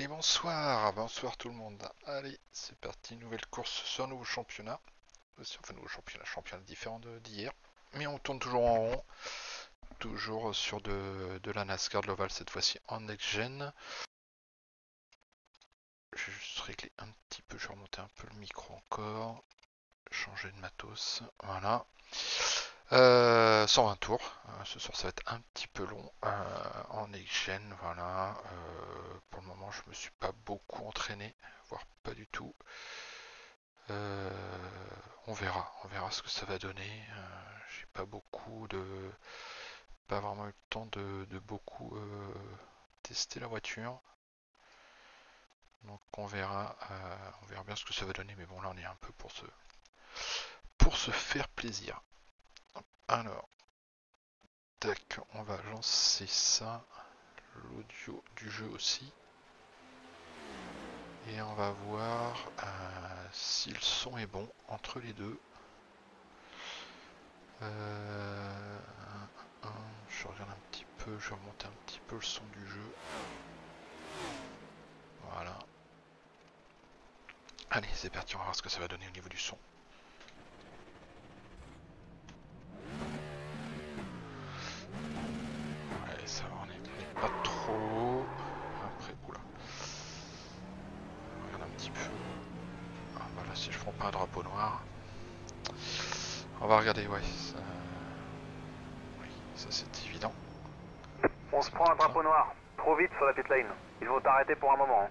Et bonsoir, bonsoir tout le monde. Allez, c'est parti, nouvelle course sur un nouveau championnat. Enfin, nouveau championnat différent d'hier. Mais on tourne toujours en rond. Toujours sur de la NASCAR de l'Oval, cette fois-ci en next-gen. Je vais juste régler un petit peu, je vais remonter un peu le micro encore. Changer de matos, voilà. 120 tours. Ce soir, ça va être un petit peu long en next-gen. Voilà. Pour le moment, je me suis pas beaucoup entraîné, voire pas du tout. On verra ce que ça va donner. J'ai pas vraiment eu le temps de beaucoup tester la voiture. Donc on verra bien ce que ça va donner. Mais bon, là, on est un peu pour se faire plaisir. Alors. Tac, on va lancer ça, l'audio du jeu aussi. Et on va voir si le son est bon entre les deux. Je regarde un petit peu, je vais remonter un petit peu le son du jeu. Voilà. Allez, c'est parti, on va voir ce que ça va donner au niveau du son. Ouais, ça va, on est pas trop. Après, oula. Regarde un petit peu. Ah, voilà, si je prends pas un drapeau noir. On va regarder, ouais. Oui, ça c'est évident. On se prend un drapeau noir. Trop vite sur la pit lane. Il faut t'arrêter pour un moment.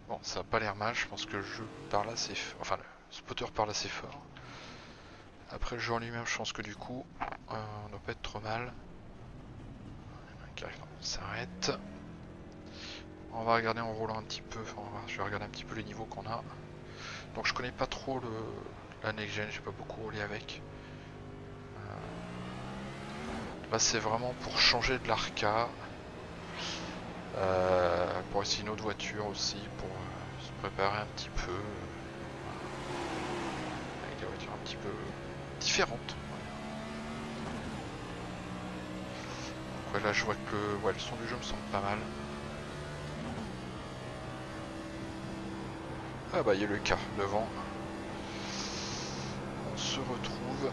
Bon, ça a pas l'air mal, je pense que le jeu parle assez fort. Enfin, le spotter parle assez fort. Après le jeu en lui-même, je pense que du coup, on doit pas être trop mal. On s'arrête. On va regarder en roulant un petit peu. Enfin, je vais regarder un petit peu les niveaux qu'on a. Donc je connais pas trop la next-gen, j'ai pas beaucoup roulé avec. Là c'est vraiment pour changer de l'Arca. Pour essayer une autre voiture aussi, pour se préparer un petit peu. Avec des voitures un petit peu différentes. Ouais, là je vois que le son du jeu me semble pas mal. Ah bah il y a le car devant. On se retrouve.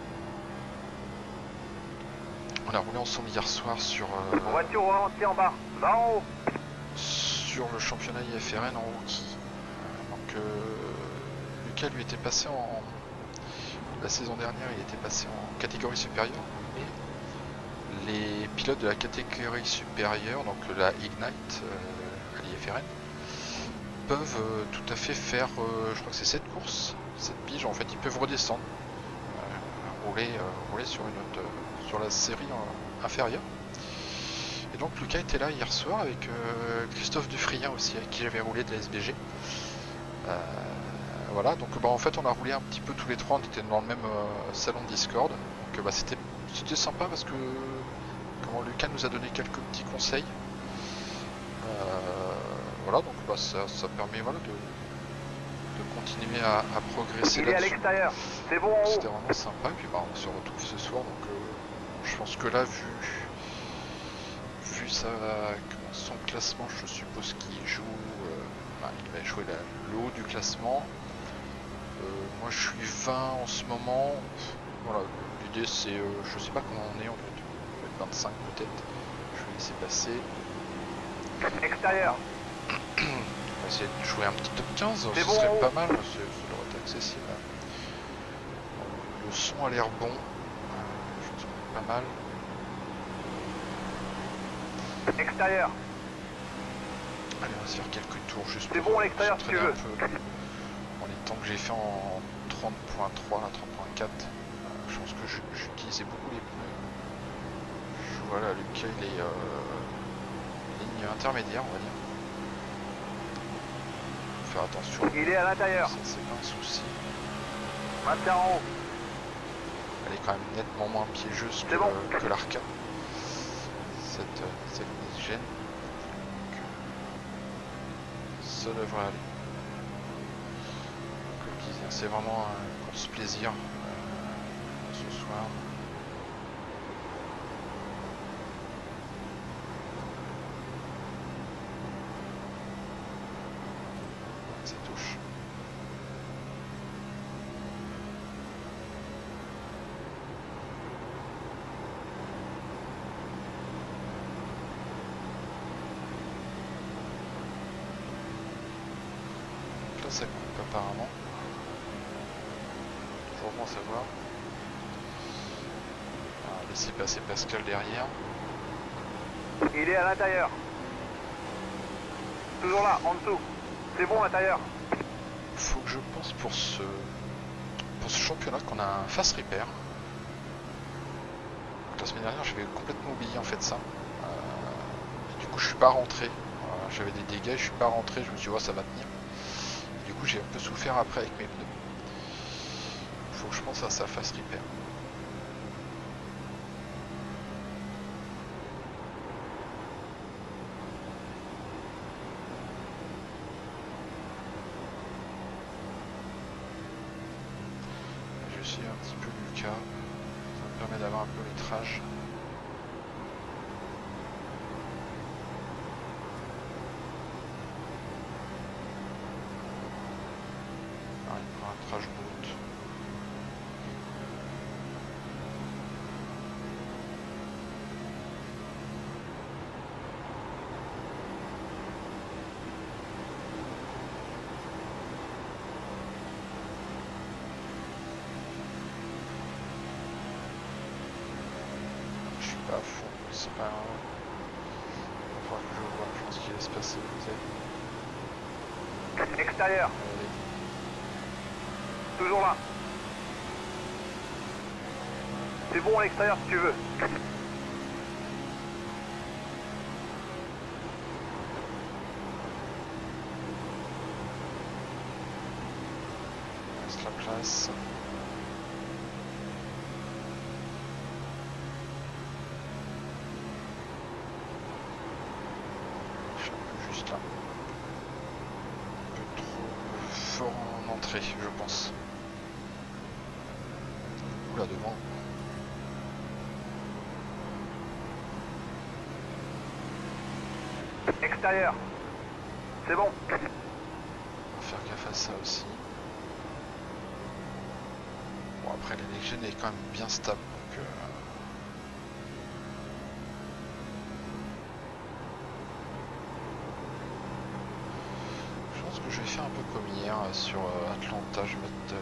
On a roulé ensemble hier soir sur Voiture au ralenti en bas. Va en haut. sur le championnat IFRN en rookie. Donc Lucas lui était passé en la saison dernière, il était passé en catégorie supérieure. Et les pilotes de la catégorie supérieure, donc la Ignite à l'IFRN, peuvent tout à fait faire, je crois que c'est 7 courses, 7 piges, en fait ils peuvent redescendre, rouler sur la série inférieure. Et donc Lucas était là hier soir avec Christophe Dufrien aussi, avec qui j'avais roulé de la SBG. Voilà, donc en fait on a roulé un petit peu tous les trois, on était dans le même salon Discord. Donc c'était sympa parce que Lucas nous a donné quelques petits conseils. Voilà, donc ça permet de continuer à progresser Il est à là-dessus. l'extérieur. C'est bon en haut. C'était vraiment sympa, et puis on se retrouve ce soir, donc je pense que là, vu son classement, je suppose qu'il joue, il va jouer le haut du classement. Moi je suis 20 en ce moment, voilà, l'idée c'est, je sais pas comment on est, on doit être 25 peut-être, je vais laisser passer. Extérieur. On va essayer de jouer un petit top 15, ce bon serait pas mal, ça devrait être accessible. Le son a l'air bon, je pense qu'on est pas mal. Extérieur. Allez, on va se faire quelques tours juste C'est pour bon à l'extérieur si tu veux. un peu en les temps que j'ai fait en 30.3, 30.4. Je pense que j'utilisais beaucoup les pneus. Voilà, Lucas il est ligne intermédiaire, on va dire. Faut faire attention. Il est à l'intérieur. Ça c'est pas un souci. Maintien en haut. Elle est quand même nettement moins piégeuse que l'Arca. Cette next-gen. Ça devrait aller. Comme je disais, c'est vraiment une course plaisir ce soir. Ça touche. Là ça coupe apparemment. Toujours bon à savoir. On va laisser passer Pascal derrière. Il est à l'intérieur. Toujours là, en dessous. C'est bon à l'intérieur. Faut que je pense pour ce championnat qu'on a un fast repair. La semaine dernière j'avais complètement oublié en fait ça. Du coup je suis pas rentré. Voilà, j'avais des dégâts, je suis pas rentré, je me suis dit oh, ça va tenir. Du coup j'ai un peu souffert après avec mes pneus. Faut que je pense à ça fast repair. Je suis un petit peu Lucas. Ça me permet d'avoir un peu le métrage. Il prend un trash boot. Je suis pas à fond, c'est pas grave. Il va falloir que je vois, je pense qu'il va se passer. Extérieur. Allez. Toujours là. C'est bon à l'extérieur si tu veux. Reste la place. Je suis un peu juste là. Un peu trop fort en entrée, je pense. Oula, devant. Extérieur. C'est bon. On va faire gaffe à ça aussi. Bon, après, l'élection est quand même bien stable. Donc, je pense que je vais faire un peu comme hier sur Atlanta. Je vais mettre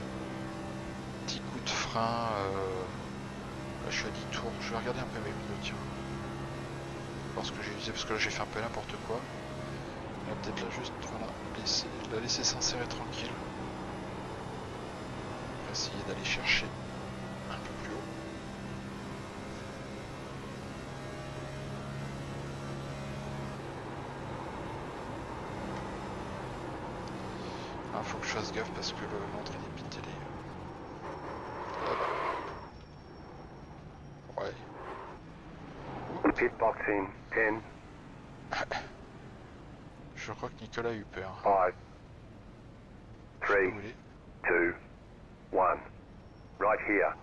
petit coup de frein. Là, je suis à 10 tours. Je vais regarder un peu mes pneus, tiens. Voir ce que j'ai usé, parce que là, j'ai fait un peu n'importe quoi. Là, peut-être là, juste, voilà, la laisser s'insérer tranquille. On va essayer d'aller chercher un peu plus haut. Ah, faut que je fasse gaffe parce que l'entrée des pits, elle est là-bas. Ouais. Pit boxing 10, Je crois que Nicolas a eu peur. 5, Je sais pas 3, où il est. 2, 1. Right here.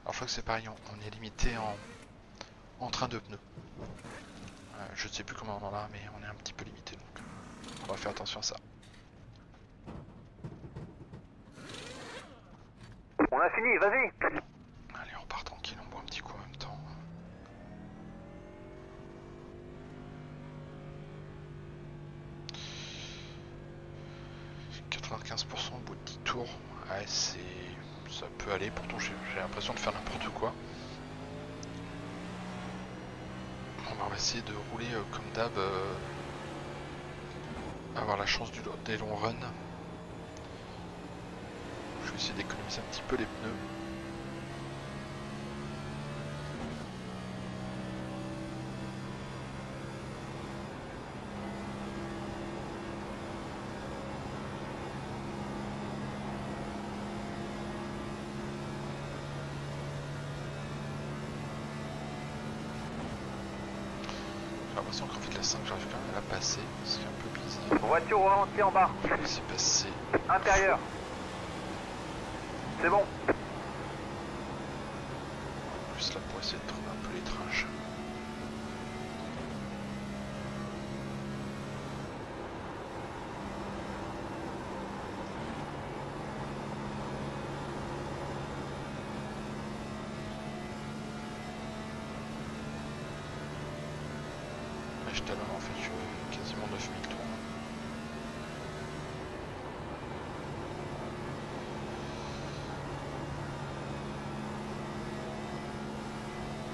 Alors je crois que c'est pareil, on est limité en train de pneus. Je ne sais plus comment on en a, mais on est un petit peu limité, donc on va faire attention à ça. On a fini, vas-y. Allez, on repart tranquille, on boit un petit coup en même temps. « 95% au bout de 10 tours. Ouais, ça peut aller, pourtant j'ai l'impression de faire n'importe quoi. On va essayer de rouler comme d'hab, avoir la chance des longs runs. Je vais essayer d'économiser un petit peu les pneus. J'ai l'impression qu'en fait la 5 j'arrive quand même à la passer, ce qui est un peu bizarre. Voiture au ralenti en bas. Je vais laisser passer. Intérieur. C'est bon. En plus là pour essayer de trouver un peu l'étrage. je talonne en fait, je fais quasiment 9000 tours.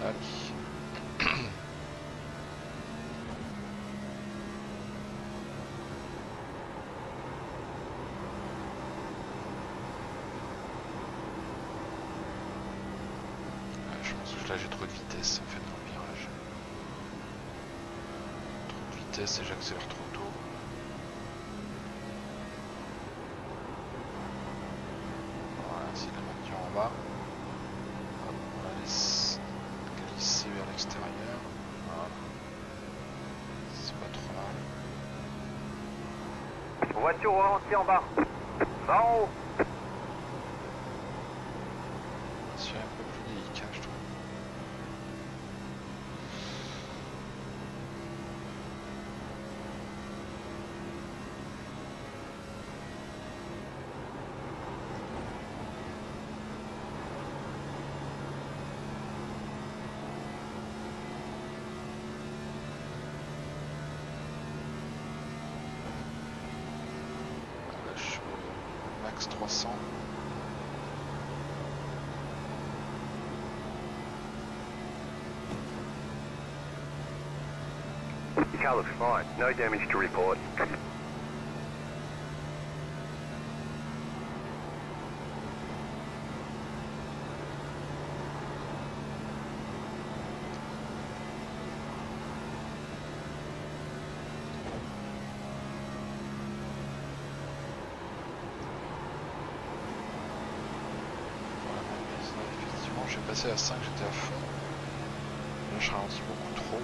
Allez. Je pense que là j'ai trop de vitesse en fait dans le virage. Trop de vitesse et j'accélère trop tôt. Voilà, c'est la maintenue en bas. Hop, on la laisse glisser vers l'extérieur. Voilà. C'est pas trop mal. Voiture au ralenti en bas. Va en haut. C'est un peu plus délicat je trouve. Là je suis au max 300. Your car looks fine. No damage to report. Effectivement, j'ai passé à 5, j'étais à fond. Là, je ralentis beaucoup trop.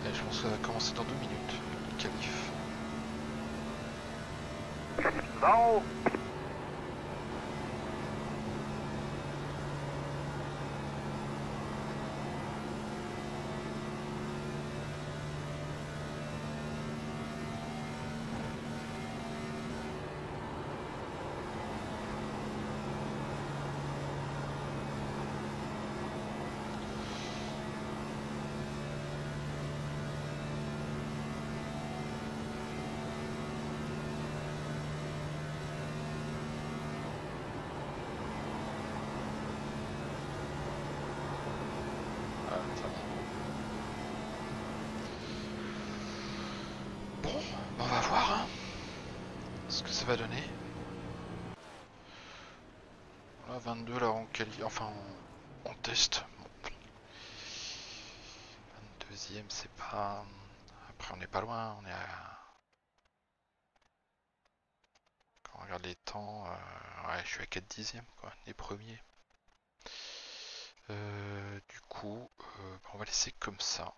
Et je pense que ça va commencer dans 2 minutes, le qualif. Va en haut. On va voir hein, ce que ça va donner. Là 22 là on qualifie, enfin on teste. Bon. 22e c'est pas... Après on n'est pas loin, on est à... Quand on regarde les temps, ouais je suis à 4 dixièmes quoi, les premiers. Du coup, on va laisser comme ça.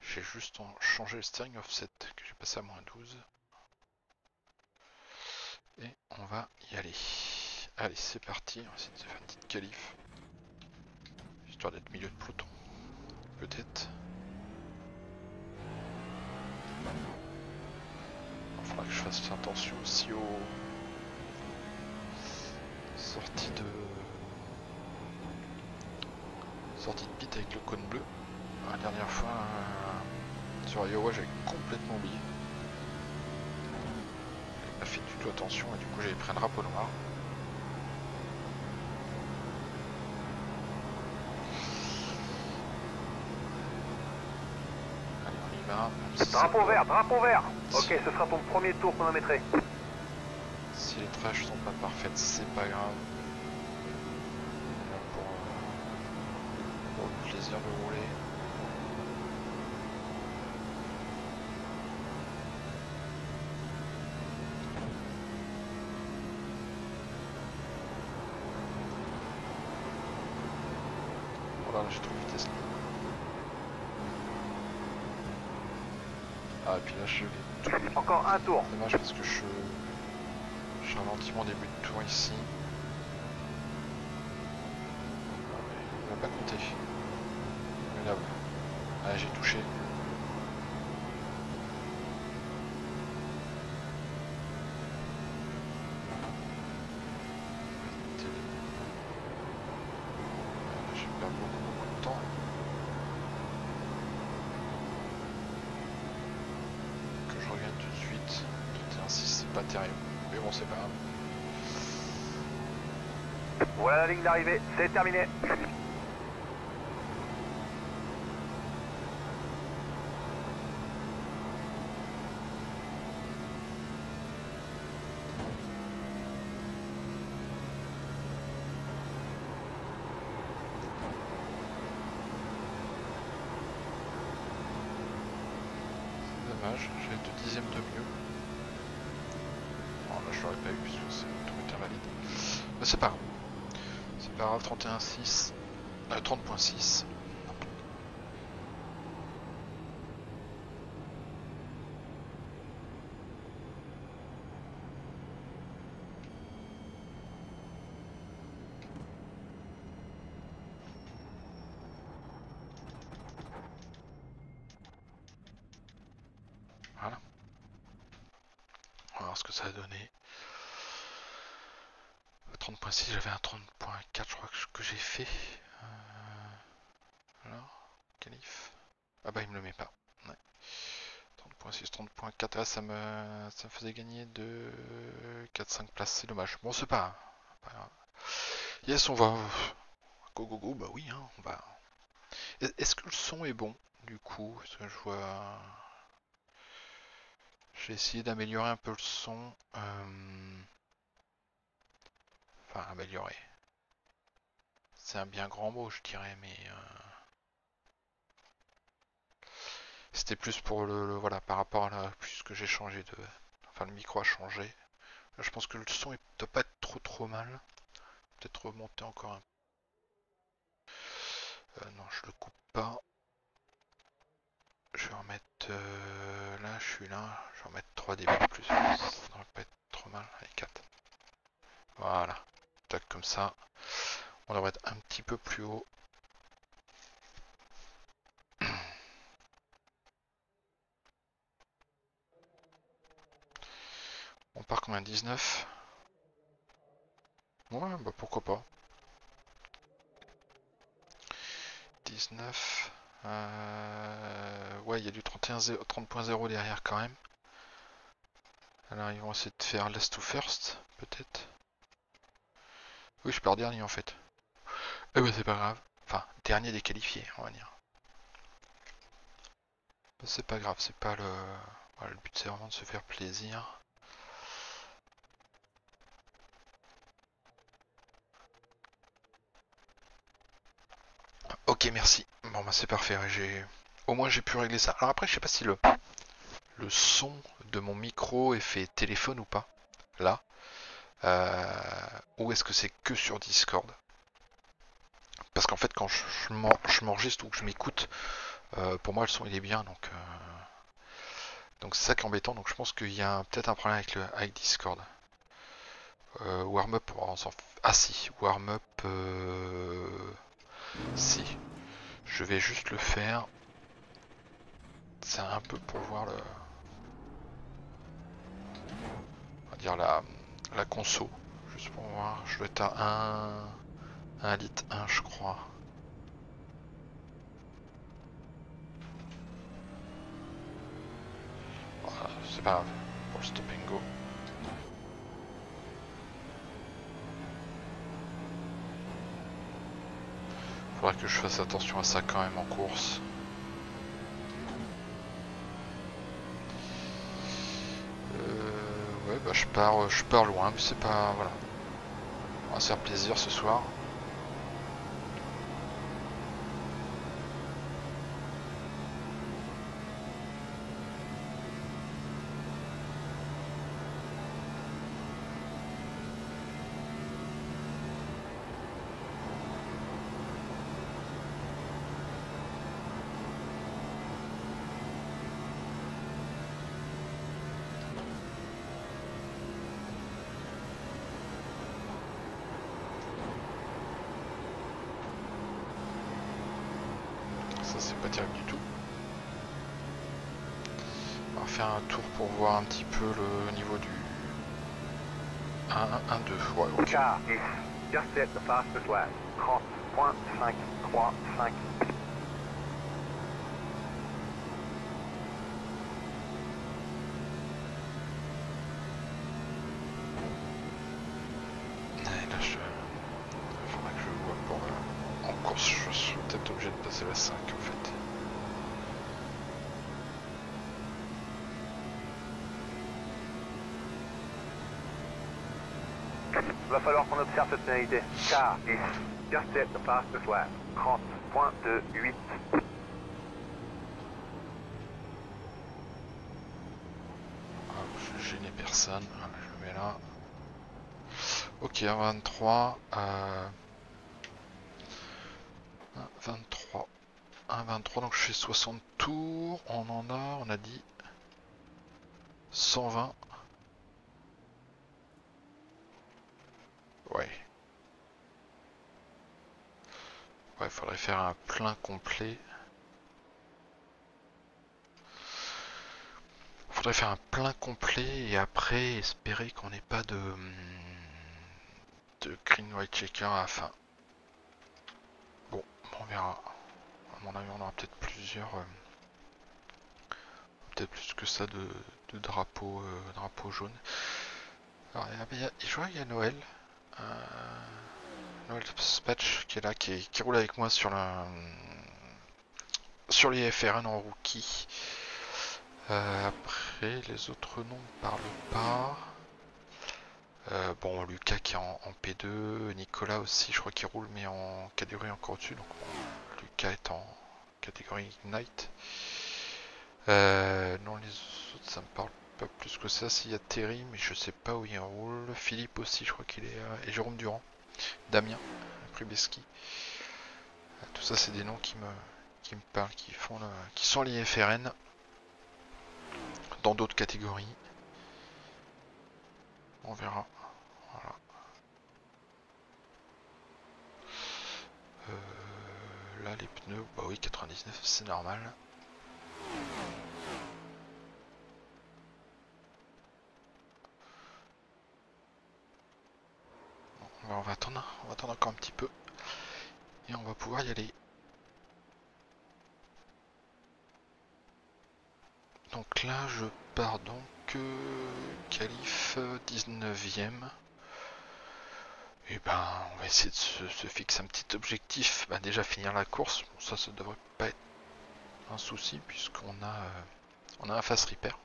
J'ai juste changé le steering offset que j'ai passé à -12. Et on va y aller. Allez, c'est parti, on va essayer de se faire une petite qualif. Histoire d'être milieu de peloton. Peut-être. Il faudra que je fasse attention aussi aux sorties de pit avec le cône bleu. La dernière fois sur Iowa j'avais complètement oublié. J'avais pas fait du tout attention et du coup j'avais pris un drapeau noir. Allez on y va. Drapeau vert, drapeau vert. Ok, ce sera ton premier tour chronométré. Si les trashs sont pas parfaites, c'est pas grave. Là pour le plaisir de rouler. Voilà, j'ai trop de vitesse là. Ah, et puis là, je vais... Encore un tour. Dommage parce que je ralentis mon début de tour ici. On n'a pas compté. Mais là, ah, j'ai touché. Je perds beaucoup de temps. Que je revienne tout de suite. 31,6, c'est pas terrible. Mais bon, c'est pas grave. Voilà la ligne d'arrivée, c'est terminé. Dommage, j'ai 2 dixièmes de mieux. Bon, là je l'aurais pas eu puisque c'est tout est invalide. Mais c'est pas grave. C'est pas grave, 31,6. 30,6. Voilà. On va voir ce que ça a donné. 30.6, j'avais un 30.4 je crois que j'ai fait. Alors, qualif. Ah bah il me le met pas. Ouais. 30.6, 30.4, ça me faisait gagner de 4-5 places, c'est dommage. Bon c'est pas grave. Yes, on va. Go go go, bah oui, hein, on va. Est-ce que le son est bon du coup? Parce que je vois. J'ai essayé d'améliorer un peu le son. Enfin, améliorer. C'est un bien grand mot, je dirais, mais c'était plus pour voilà, par rapport à la, puisque j'ai changé de, enfin le micro a changé. Là, je pense que le son ne doit pas être trop mal. Peut-être remonter encore un. Non, je le coupe pas. Je vais remettre là, je suis là. Je vais remettre 3 dB de plus. Ça devrait pas être trop mal. Allez, 4. Voilà. Tac, comme ça. On devrait être un petit peu plus haut. On part comme un 19. Ouais, bah pourquoi pas. 19. Ouais, il y a du 30.0 derrière quand même. Alors ils vont essayer de faire last to first, peut-être. Oui, je pars dernier en fait. Eh ben c'est pas grave. Enfin, dernier déqualifié, on va dire. C'est pas grave, c'est pas le... Voilà, le but c'est vraiment de se faire plaisir. Ok, merci. Bon bah c'est parfait, au moins j'ai pu régler ça. Alors après, je sais pas si le son de mon micro est fait téléphone ou pas. Là. Ou est-ce que c'est que sur Discord? Parce qu'en fait, quand je m'enregistre ou que je m'écoute, pour moi le son il est bien, donc c'est ça qui est embêtant. Donc je pense qu'il y a peut-être un problème avec Discord. Warm-up, ah si, warm-up, si. Je vais juste le faire. C'est un peu pour voir on va dire la conso. Juste pour voir, je dois être à 1 litre 1 je crois. Voilà, c'est pas grave, pour le stop and go. Faudra que je fasse attention à ça quand même en course. Ouais, bah je pars loin, mais c'est pas... Voilà. On va se faire plaisir ce soir. Ça c'est pas terrible du tout. On va faire un tour pour voir un petit peu le niveau du 1, 1, 2. Ouais, ok. Car 10, just set the fastest lap. 30.535. Là, il faudra que je vois pour en course, je suis peut-être obligé de passer la 5 en fait. Va falloir qu'on observe cette pénalité. Car 10, just set the fastest lap. 30.28. Je gêne personne, voilà, je le mets là. Ok, 1,23. 1,23. 1,23, donc je fais 60 tours. On a dit 120. Ouais. Ouais, faudrait faire un plein complet. Faudrait faire un plein complet et après espérer qu'on n'ait pas de green white checker à la fin. Bon, on verra. À mon avis, on aura peut-être plusieurs, peut-être plus que ça de drapeaux jaunes. Alors, je vois qu'il y a Noël. Noël Spatch qui est là, qui roule avec moi sur les FR1 en rookie. Après, les autres noms ne parlent pas. Bon, Lucas qui est en P2, Nicolas aussi, je crois qu'il roule, mais en catégorie encore au-dessus. Donc, bon, Lucas est en catégorie Ignite. Non, les autres, ça me parle pas plus que ça. S'il y a Terry, mais je sais pas où il roule. Philippe aussi, je crois qu'il est. Et Jérôme Durand. Damien, Pribeski. Tout ça, c'est des noms qui me parlent, qui sont liés FRN dans d'autres catégories. On verra. Voilà. Là, les pneus, bah oui, 99, c'est normal. On va attendre encore un petit peu. Et on va pouvoir y aller. Donc là, je pars donc qualif 19ème. Et ben, on va essayer de se fixer un petit objectif. Ben, déjà finir la course. Bon, ça devrait pas être un souci puisqu'on a un fast repair.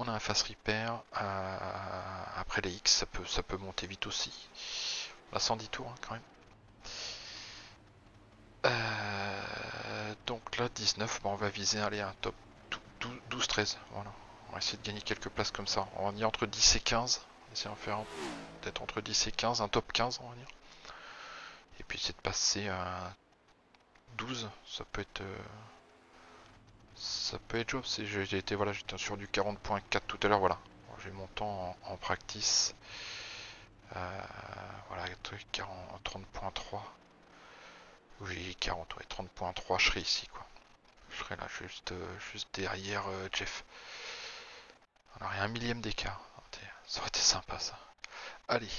On a un fast repair. Après les X, ça peut monter vite aussi. On a 110 tours hein, quand même. Donc là 19, bon, on va viser aller à un top 12-13. Voilà. On va essayer de gagner quelques places comme ça. On va dire entre 10 et 15. On va essayer d'en faire peut-être entre 10 et 15, un top 15 on va dire. Et puis essayer de passer à 12, ça peut être jouable. J'étais sur du 40.4 tout à l'heure, voilà. J'ai mon temps en practice. Voilà, 30.3. Oui, 40, ouais, 30.3, je serai ici, quoi. Je serai là, juste derrière Jeff. On aurait un millième d'écart. Ça aurait été sympa, ça. Allez,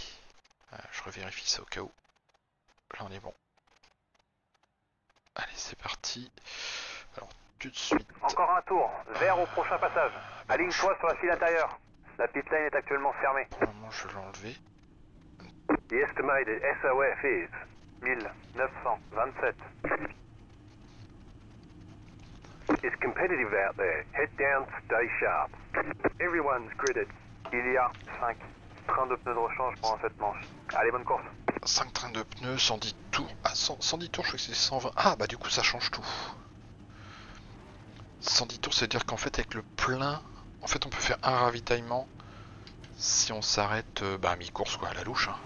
je revérifie ça au cas où. Là, on est bon. Allez, c'est parti. Alors, tout de suite. Encore un tour, vert au prochain passage. Aligne-toi sur la file intérieure. La pit lane est actuellement fermée. Pour le moment, je vais l'enlever. The estimated SOF is 1927. It's competitive out there. Head down, stay sharp. Everyone's gridded. Il y a 5 trains de pneus de rechange pendant cette manche. Allez, bonne course. 5 trains de pneus, 110 tours. Ah, 110 tours, je crois que c'est 120. Ah, bah du coup, ça change tout. 110 tours, c'est-à-dire qu'en fait, avec le plein, en fait, on peut faire un ravitaillement si on s'arrête à mi-course, quoi, à la louche. Hein.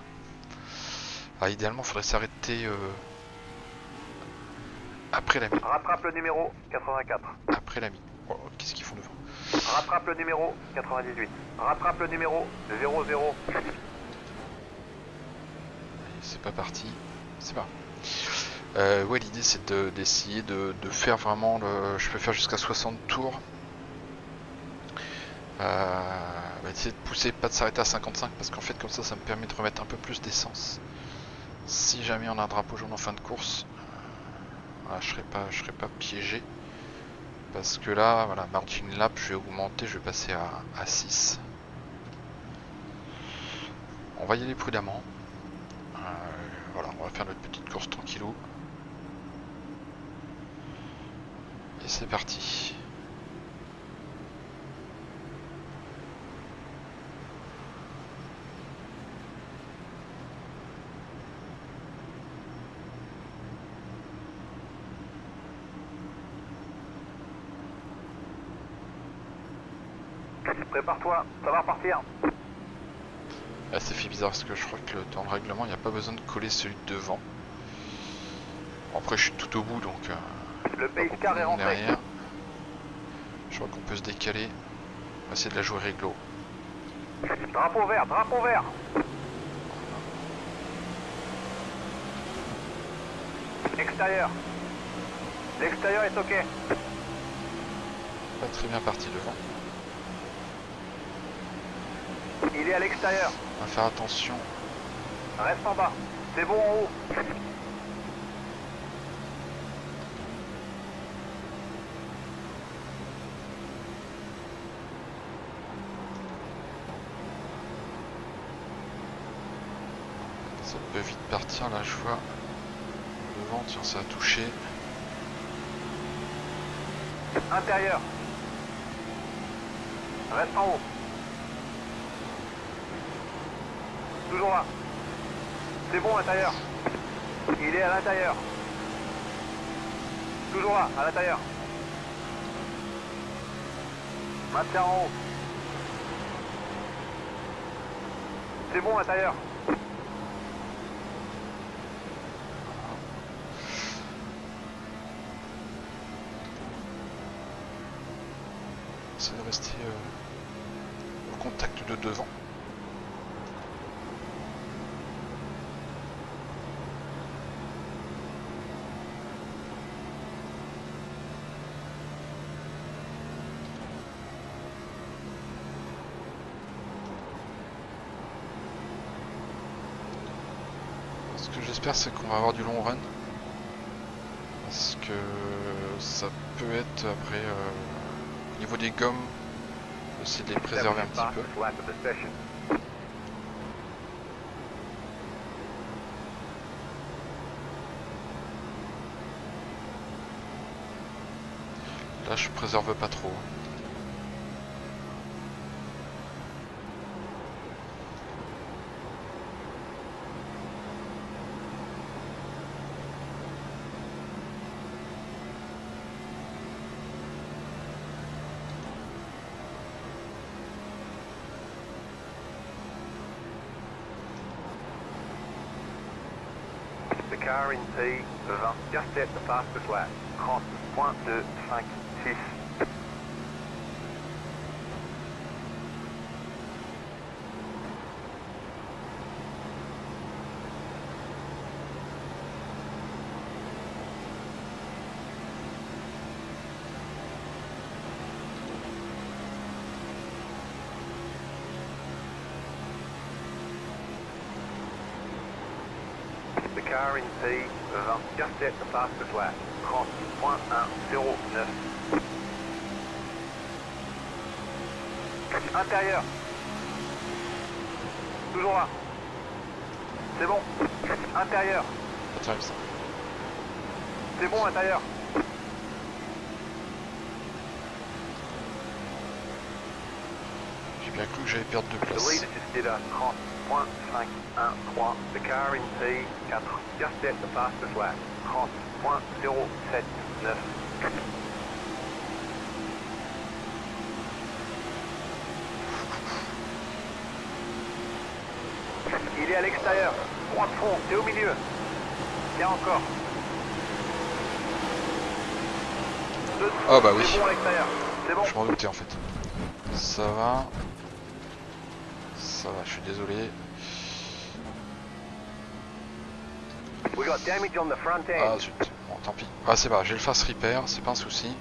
Ah, idéalement, il faudrait s'arrêter après la mi. Rattrape le numéro 84. Après la mi. Oh, qu'est-ce qu'ils font devant? Rattrape le numéro 98. Rattrape le numéro 00. C'est pas parti. C'est pas. Ouais, l'idée c'est d'essayer de faire vraiment le... Je peux faire jusqu'à 60 tours. Essayer de pousser, pas de s'arrêter à 55 parce qu'en fait comme ça me permet de remettre un peu plus d'essence. Si jamais on a un drapeau jaune en fin de course, voilà, je serai pas piégé. Parce que là, voilà, margin lap, je vais augmenter, je vais passer à 6. On va y aller prudemment. Voilà, on va faire notre petite course tranquillou. Et c'est parti. Prépare-toi, ça va repartir. Là c'est fait bizarre parce que je crois que dans le règlement il n'y a pas besoin de coller celui de devant. Bon, après je suis tout au bout donc le pace car est rentré derrière. Je crois qu'on peut se décaler. On va essayer de la jouer réglo. Drapeau vert, drapeau vert. Extérieur. L'extérieur est ok. Pas très bien parti devant. Il est à l'extérieur. On va faire attention. Reste en bas. C'est bon en haut. Ça peut vite partir là, je vois. Devant, tiens, ça a touché. Intérieur. Reste en haut. Toujours là. C'est bon, intérieur. Il est à l'intérieur. Toujours là, à l'intérieur. Maintien en haut. C'est bon, intérieur. C'est de rester au contact de devant. Ce que j'espère c'est qu'on va avoir du long run. Parce que ça peut être après au niveau des gommes, essayer de les préserver un petit peu. Là je préserve pas trop. The car in P20, just set the fastest lap. 30.256. The car in P20, just set the fastest lap. 30.109. Intérieur. Toujours là. C'est bon. Intérieur. Pas terrible ça. C'est bon, intérieur. J'ai bien cru que j'allais perdre de The place. leader just did a 30.513. The car in P4, just set the fastest lap. 30.079. Il est à l'extérieur. Droit de fond, c'est au milieu. Tiens encore. Ah bah oui. C'est bon à l'extérieur. C'est bon. Je m'en doutais en fait. Ça va. Ça va, je suis désolé. We got damage on the front Ah end. zut, bon tant pis. Ah c'est pas, j'ai le fast repair, c'est pas un souci.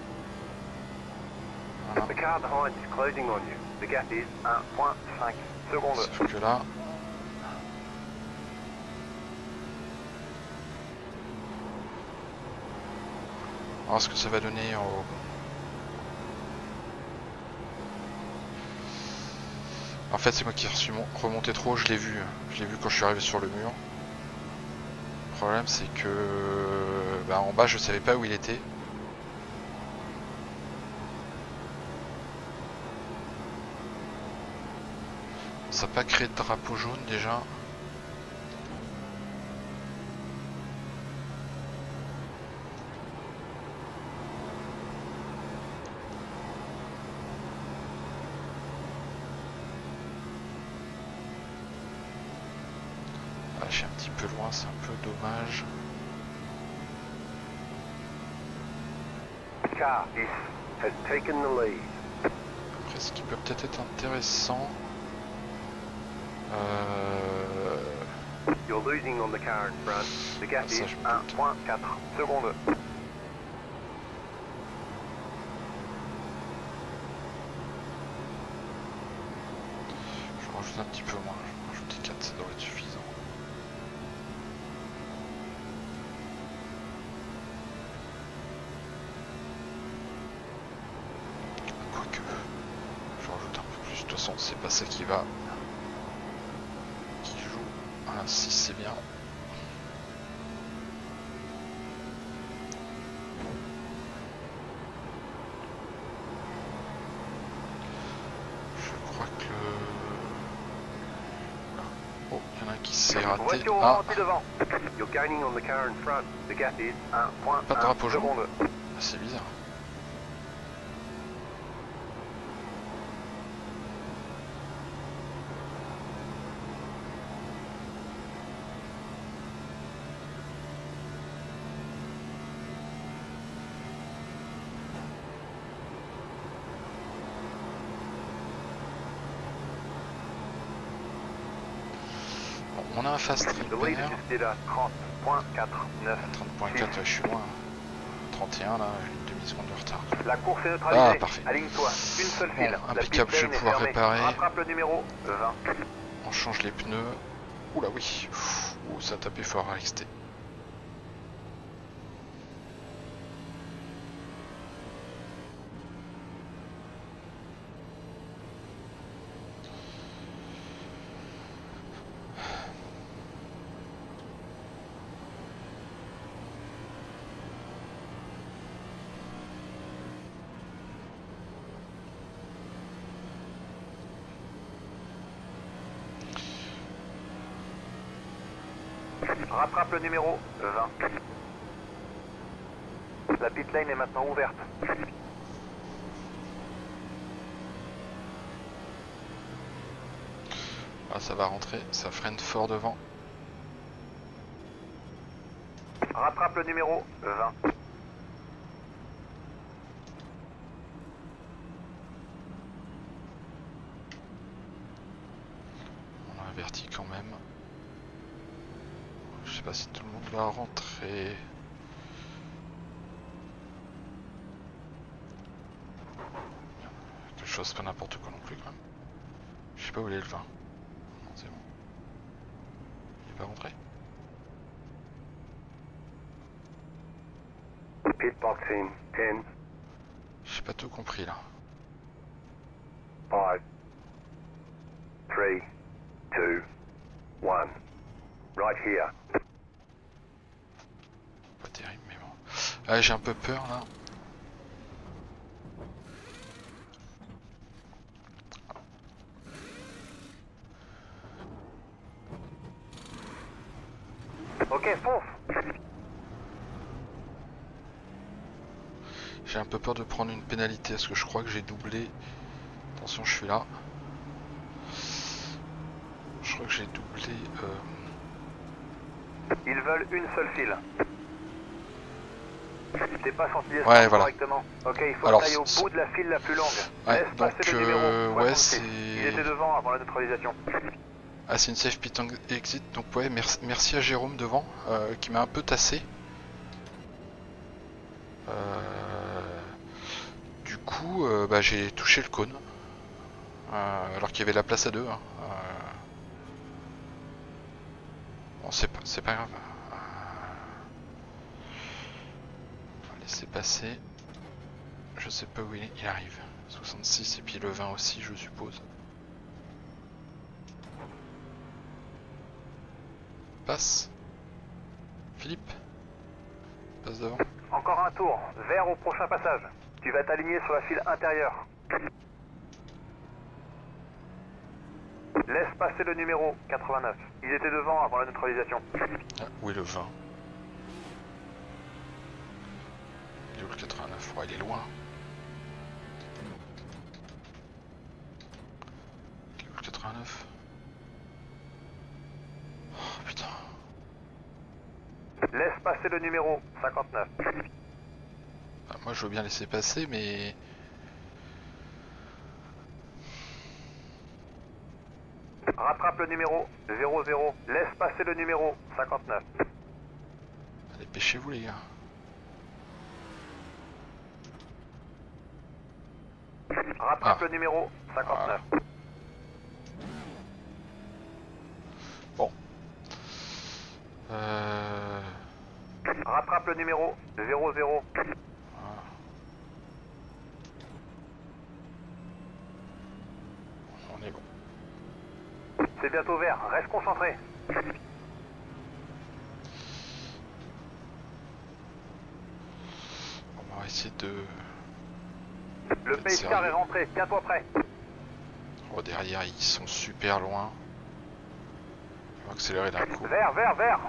Voilà. The car behind is closing on you. The gap is 1.5 secondes. Sauf que là... On va voir ce que ça va donner au... En fait c'est moi qui suis remonté trop, je l'ai vu quand je suis arrivé sur le mur. Le problème c'est que bah, en bas je savais pas où il était. Ça n'a pas créé de drapeau jaune déjà. Ah, je suis un petit peu loin, c'est un peu dommage. Car is has taken the lead. Après ce qui peut peut-être être intéressant. You're losing on the car in front. The gap Ça, is je me doute. 1.4 secondes. Je vais rajouter un petit peu moins, je vais rajouter 4, ça devrait être suffisant. Quoique, je rajoute un peu plus, de toute façon c'est pas ça qui va... qui joue. Voilà, si c'est bien. Je crois que... Voilà. Oh, il y en a un qui s'est raté. Voiture au Ah, ralenti devant. You're gaining on the car in front. The gap is Pas de drapeau 1.1 jaune. secondes. c'est bizarre. Bon, on a un fast The leader repair. just did a 30.49. 30.4, je suis loin. 31 là, une demi-seconde de retard. La course est neutralisée. Ah, parfait. Aligne-toi. Une seule Bon, file. impeccable, La je piste vais lane est pouvoir fermée. réparer. Rattrape le numéro 20. On change les pneus. Oula oui. Ouh, ça a tapé fort à XT. Rattrape le numéro 20. La pit lane est maintenant ouverte. Ah, ça va rentrer, ça freine fort devant. Rattrape le numéro 20. On a averti quand même. Je sais pas si tout le monde va rentrer. Que je fasse pas n'importe quoi non plus quand même. Je sais pas où il est le vin. Non, c'est bon. Il est pas rentré. Pit box in 10, J'ai pas tout compris là. 5, 3, 2, 1. Right here. Pas terrible mais bon. Ah, j'ai un peu peur là. Ok, fonce. J'ai un peu peur de prendre une pénalité parce que je crois que j'ai doublé. Attention, je suis là. Je crois que j'ai doublé. Ils veulent une seule file. T'es pas senti descendre Ouais, voilà. correctement. Ok, il faut Alors, que t'ailles au c'est- bout de la file la plus longue. Ouais, Laisse passer donc, le numéro. ouais, Voilà, c'est- Il était devant avant la neutralisation. Ah, c'est une safe pit exit, donc ouais, merci à Jérôme devant, qui m'a un peu tassé. Du coup, bah, j'ai touché le cône, alors qu'il y avait la place à deux. Hein. Bon, c'est pas grave. On va laisser passer. Je sais pas où il arrive. 66 et puis le 20 aussi, je suppose. Passe. Philippe. Passe devant. Encore un tour, vert au prochain passage. Tu vas t'aligner sur la file intérieure. Laisse passer le numéro 89. Il était devant avant la neutralisation. Ah, où est le 20? Il est où le 89? Ouais, il est loin. Il est où le 89? Oh putain. Laisse passer le numéro 59. Bah, moi je veux bien laisser passer, mais... Rattrape le numéro 00. Laisse passer le numéro 59. Allez, pêchez-vous les gars. Rattrape le numéro 59. Voilà. Bon. Rattrape le numéro 00. Voilà. On est bon. C'est bientôt vert, reste concentré. On va essayer de... Le pace car est rentré, tiens-toi prêt. Oh, derrière, ils sont super loin. On va accélérer d'un coup. Vert, vert, vert.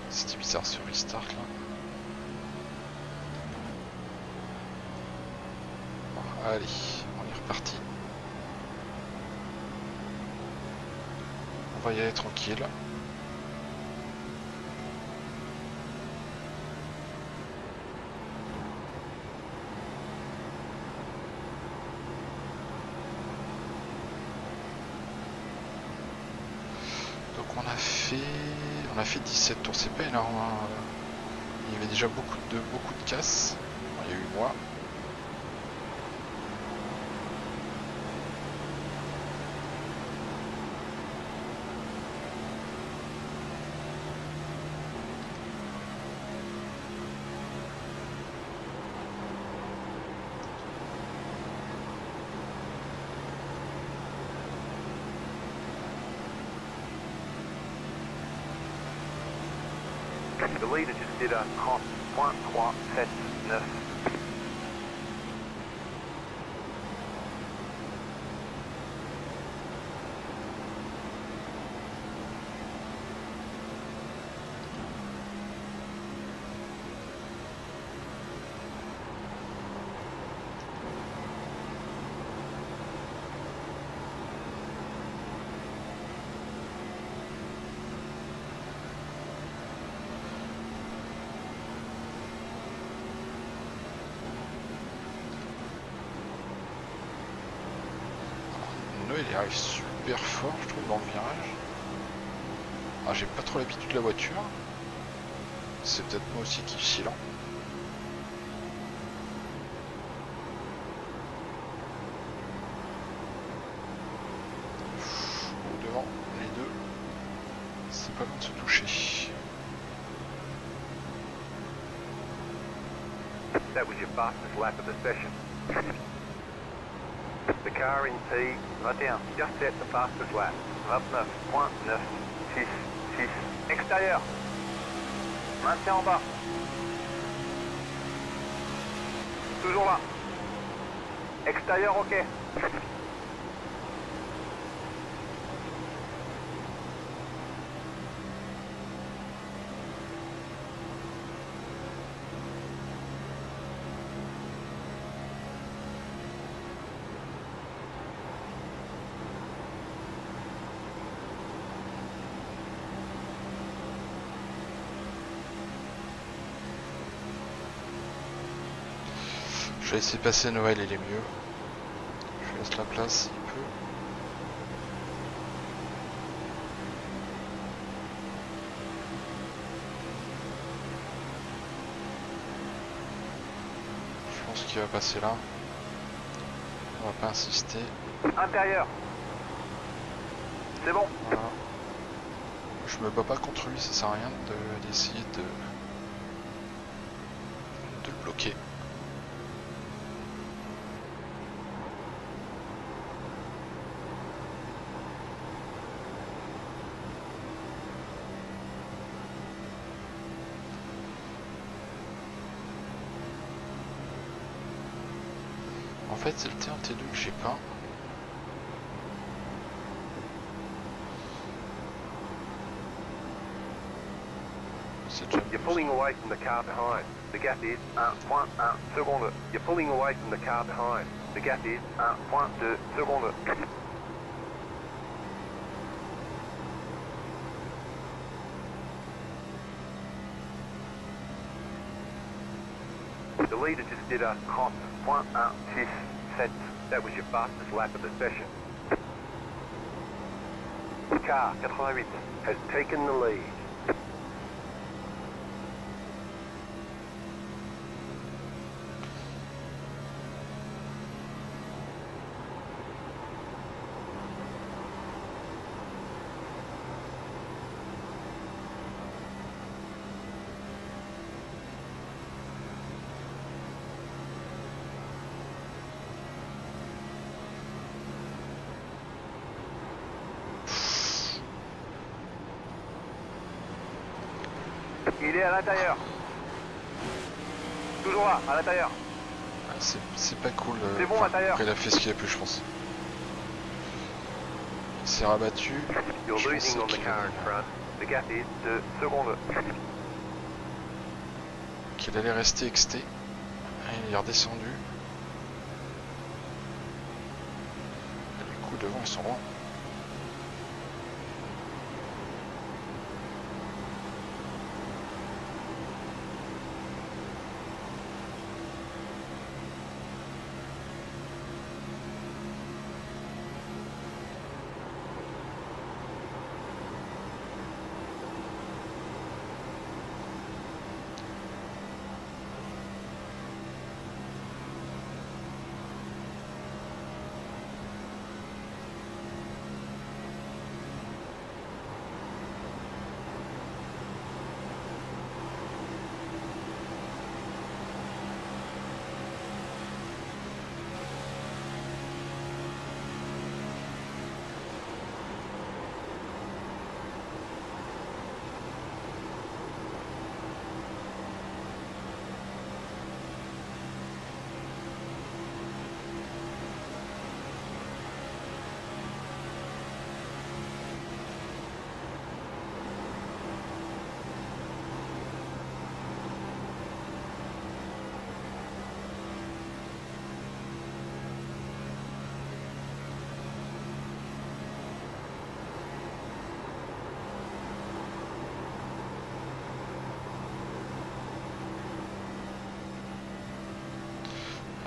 C'était bizarre sur restart là. Bon, allez, on est reparti. On va y aller tranquille. Donc on a fait 17 tours, c'est pas énorme. Hein. Il y avait déjà beaucoup de casse. Bon, il y a eu moi. The leader just did a cross 1.379. Il arrive super fort, je trouve, dans le virage. Ah, j'ai pas trop l'habitude de la voiture. C'est peut-être moi aussi qui suis lent. Devant, les deux. C'est pas loin de se toucher. That was your fastest lap of the session. The car in P21 just set the fastest lap. 29.966. Extérieur. Maintien en bas. Toujours là. Extérieur, ok. Je vais laisser passer Noël, il est mieux. Je laisse la place s'il peut. Je pense qu'il va passer là. On va pas insister. Intérieur. C'est bon. Voilà. Je me bats pas contre lui, ça sert à rien d'essayer de le bloquer. En fait, c'est le T1, T2 que j'ai pas. You're pulling away from the car behind. The gap is 1.1 secondes. You're pulling away from the car behind. The gap is 1.2 secondes. The leader just did a hot 0.16. That was your fastest lap of the session. Car 88 has taken the lead. Il est à l'intérieur. Toujours là, à l'intérieur. C'est pas cool. C'est bon, à l'intérieur. Après, il a fait ce qu'il a pu, je pense. Il s'est rabattu. You're Je losing pensais on the qu'il car in front. The gap is 2 secondes. qu'il allait rester exté. Il est redescendu. Et du coup, devant, ils sont loin.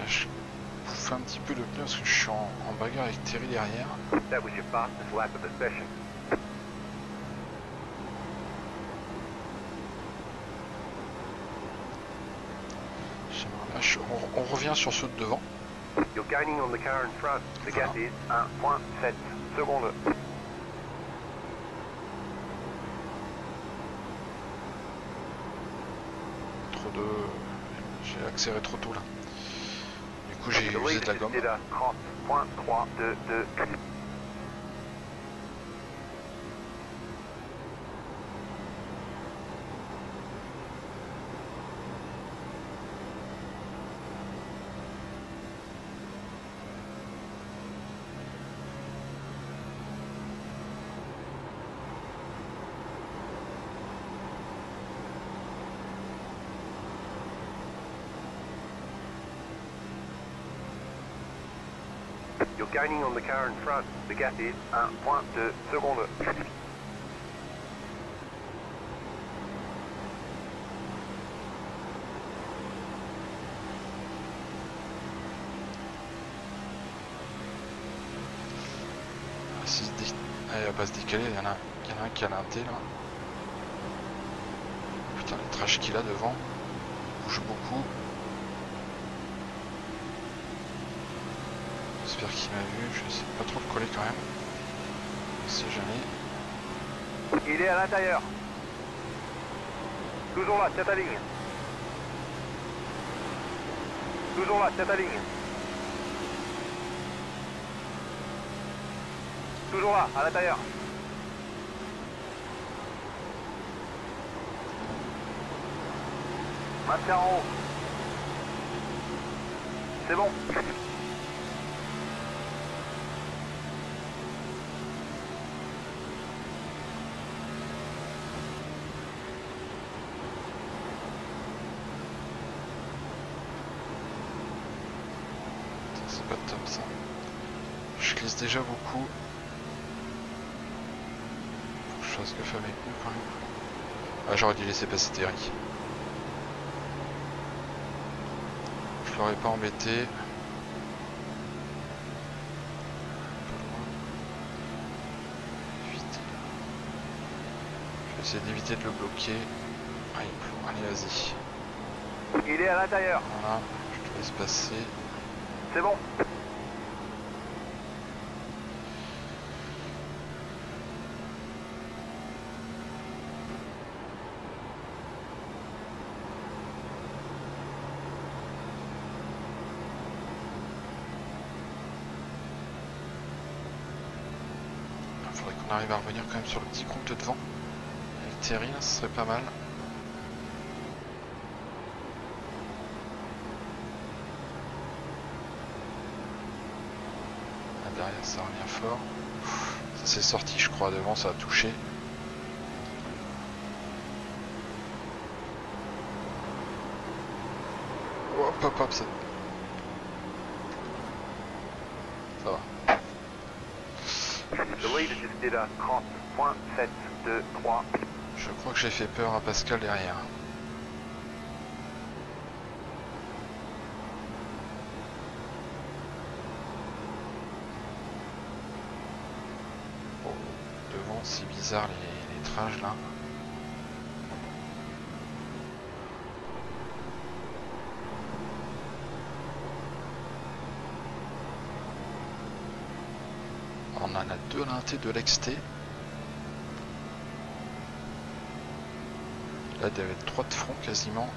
Je bouffe un petit peu de pneu parce que je suis en bagarre avec Terry derrière. That was your fastest lap of the session. On revient sur ceux de devant. You're gaining on the car in front. The gap is 1.7 secondes. Trop de... J'ai accéléré trop tôt là. Du coup j'ai The usé leader de la just gomme. did a hot 0.322. You're gaining on the car in front. The gap is 1.2 secondes. Elle va pas se décaler, il y en a un qui a l'inté là. Putain, les trash qu'il a devant. Il bouge beaucoup. J'espère qu'il m'a vu, je sais pas trop le coller quand même. On sait jamais. Il est à l'intérieur. Toujours là, tiens ta ligne. Toujours là, tiens ta ligne. Toujours là, à l'intérieur. Maintiens en haut. C'est bon. C'est pas top ça. Je glisse déjà beaucoup. Faut que je fasse gaffe à mes pneus quand même. Ah, j'aurais dû laisser passer Terry. Je l'aurais pas embêté. Un peu loin. Vite. Je vais essayer d'éviter de le bloquer. Ah, il pleut. Allez, vas-y. Il est à l'intérieur. Voilà, je te laisse passer. C'est bon. Il faudrait qu'on arrive à revenir quand même sur le petit groupe de devant. Avec Terry, là, ce serait pas mal. Là, derrière, ça revient fort. Ça s'est sorti, je crois, devant, ça a touché. Hop, hop, hop, ça va. The lead just did a cross. 1.723. Je crois que j'ai fait peur à Pascal derrière. Oh, devant, c'est bizarre les trages là. On en a deux l'inté de l'exté. Là, il y avait 3 de front quasiment.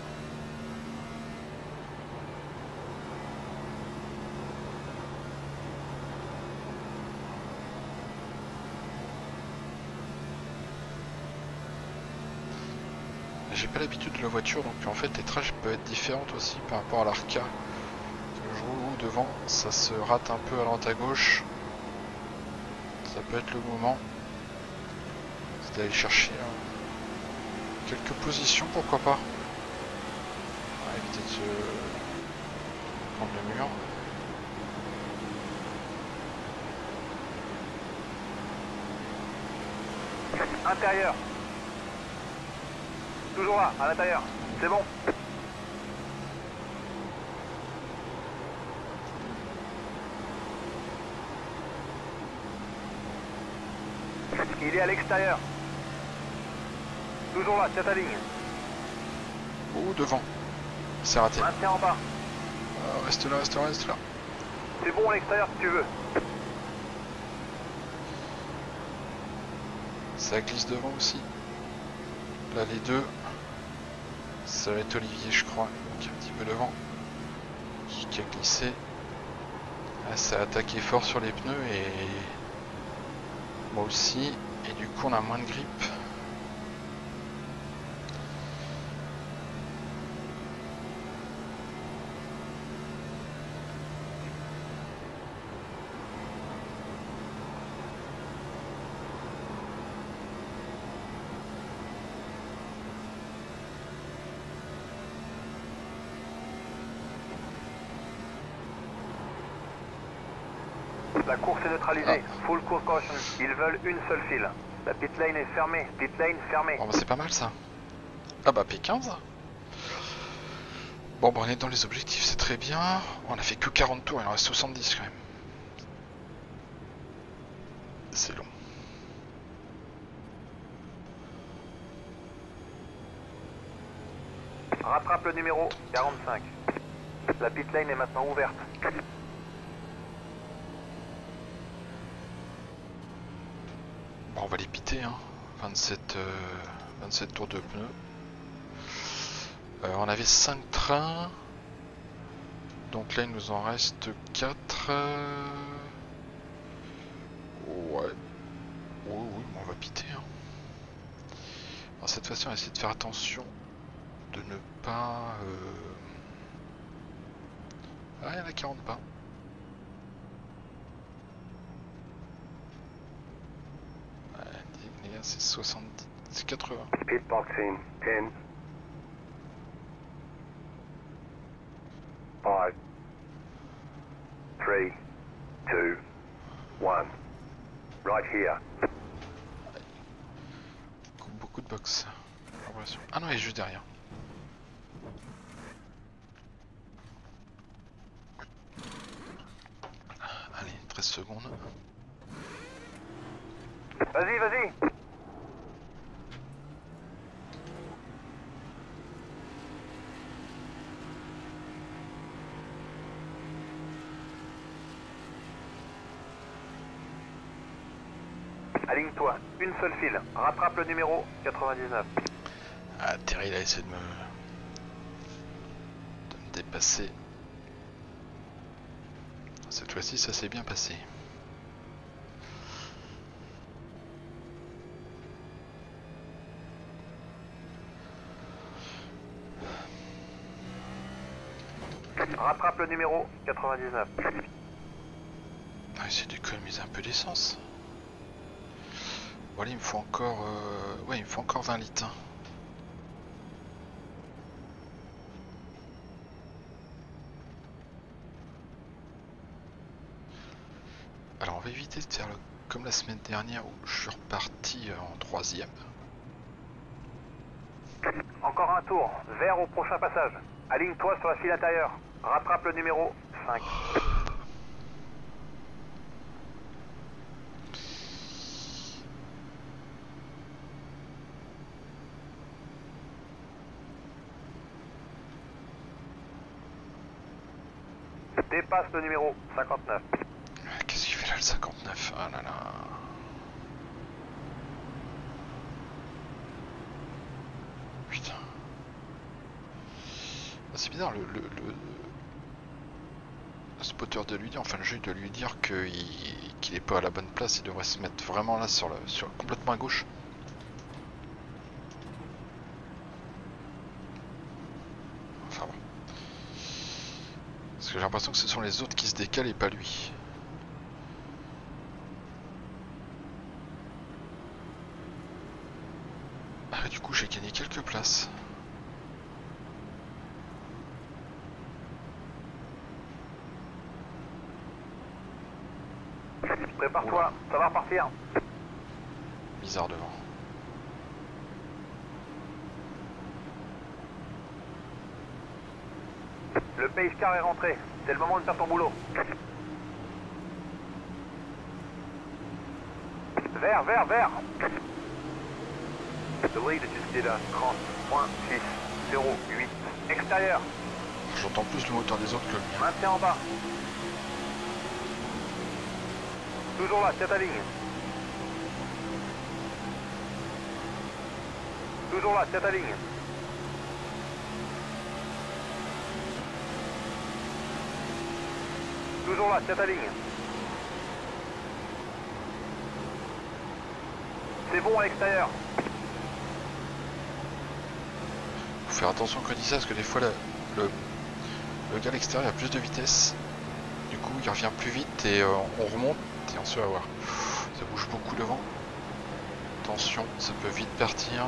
J'ai pas l'habitude de la voiture, donc en fait les trages peuvent être différentes aussi par rapport à l'Arca. Je roule devant, ça se rate un peu à droite à gauche. Ça peut être le moment. C'est d'aller chercher quelques positions, pourquoi pas. On va éviter de se prendre le mur. Intérieur. Toujours là, à l'intérieur. C'est bon. Il est à l'extérieur. Toujours là, tiens ta ligne. Oh, devant. C'est raté. Maintiens en bas. Reste là, reste là, reste là. C'est bon à l'extérieur si tu veux. Ça glisse devant aussi. Là, les deux. Ça va être Olivier, je crois, qui est un petit peu devant. Qui a glissé. Là, ça a attaqué fort sur les pneus et moi aussi. Et du coup, on a moins de grip. La course est neutralisée. Full course correction. Ils veulent une seule file. La pit lane est fermée. Pit lane fermée. Bon, bah, c'est pas mal ça. Ah bah P15. Bon, bah, on est dans les objectifs, c'est très bien. On a fait que 40 tours, il en reste 70 quand même. c'est long. Rattrape le numéro 45. La pit lane est maintenant ouverte. Bon, on va les piter, hein. 27 tours de pneus. On avait 5 trains. Donc là, il nous en reste 4. Ouais. Oui, bon, on va piter. Hein. Alors, cette fois-ci, on va essayer de faire attention de ne pas... Ah, il y en a 40 pas. Les gars, c'est 70, c'est 80. Pit boxing 10. 5. 3. 2. 1. Right here. Beaucoup de box. Ah non, il est juste derrière. Allez, 13 secondes. Vas-y, vas-y. Aligne-toi, une seule file. Rattrape le numéro 99. Ah, Terry, il a essayé de me dépasser. Cette fois-ci, ça s'est bien passé. Rattrape le numéro 99. On va essayer d'économiser un peu d'essence. Voilà, il me faut encore... Ouais, il me faut encore 20 litres. Hein. Alors, on va éviter de faire comme la semaine dernière où je suis reparti en 3ème. Encore un tour, vert au prochain passage. Aligne-toi sur la file intérieure. Rattrape le numéro 5. Dépasse le numéro 59. Qu'est-ce qu'il fait là le 59? Ah là là. Putain. C'est bizarre, le spotter de lui dire, enfin le jeu de lui dire qu'il est pas à la bonne place, il devrait se mettre vraiment là sur complètement à gauche. Enfin bon. Parce que j'ai l'impression que ce sont les autres qui se décalent et pas lui. Ah, du coup j'ai gagné quelques places. Prépare-toi, ça va repartir. Bizarre devant. Le pace car est rentré. C'est le moment de faire ton boulot. Vert, vert, vert. Le lead est jusqu'à 30.608. Extérieur. J'entends plus le moteur des autres que le mien. Maintiens en bas. Toujours là, tiens ta ligne. Toujours là, tiens ta ligne. Toujours là, tiens ta ligne. C'est bon à l'extérieur. Faut faire attention quand il dit ça, parce que des fois le gars à l'extérieur a plus de vitesse. Du coup il revient plus vite et on remonte et on se va voir. Ça bouge beaucoup devant. Attention, ça peut vite partir.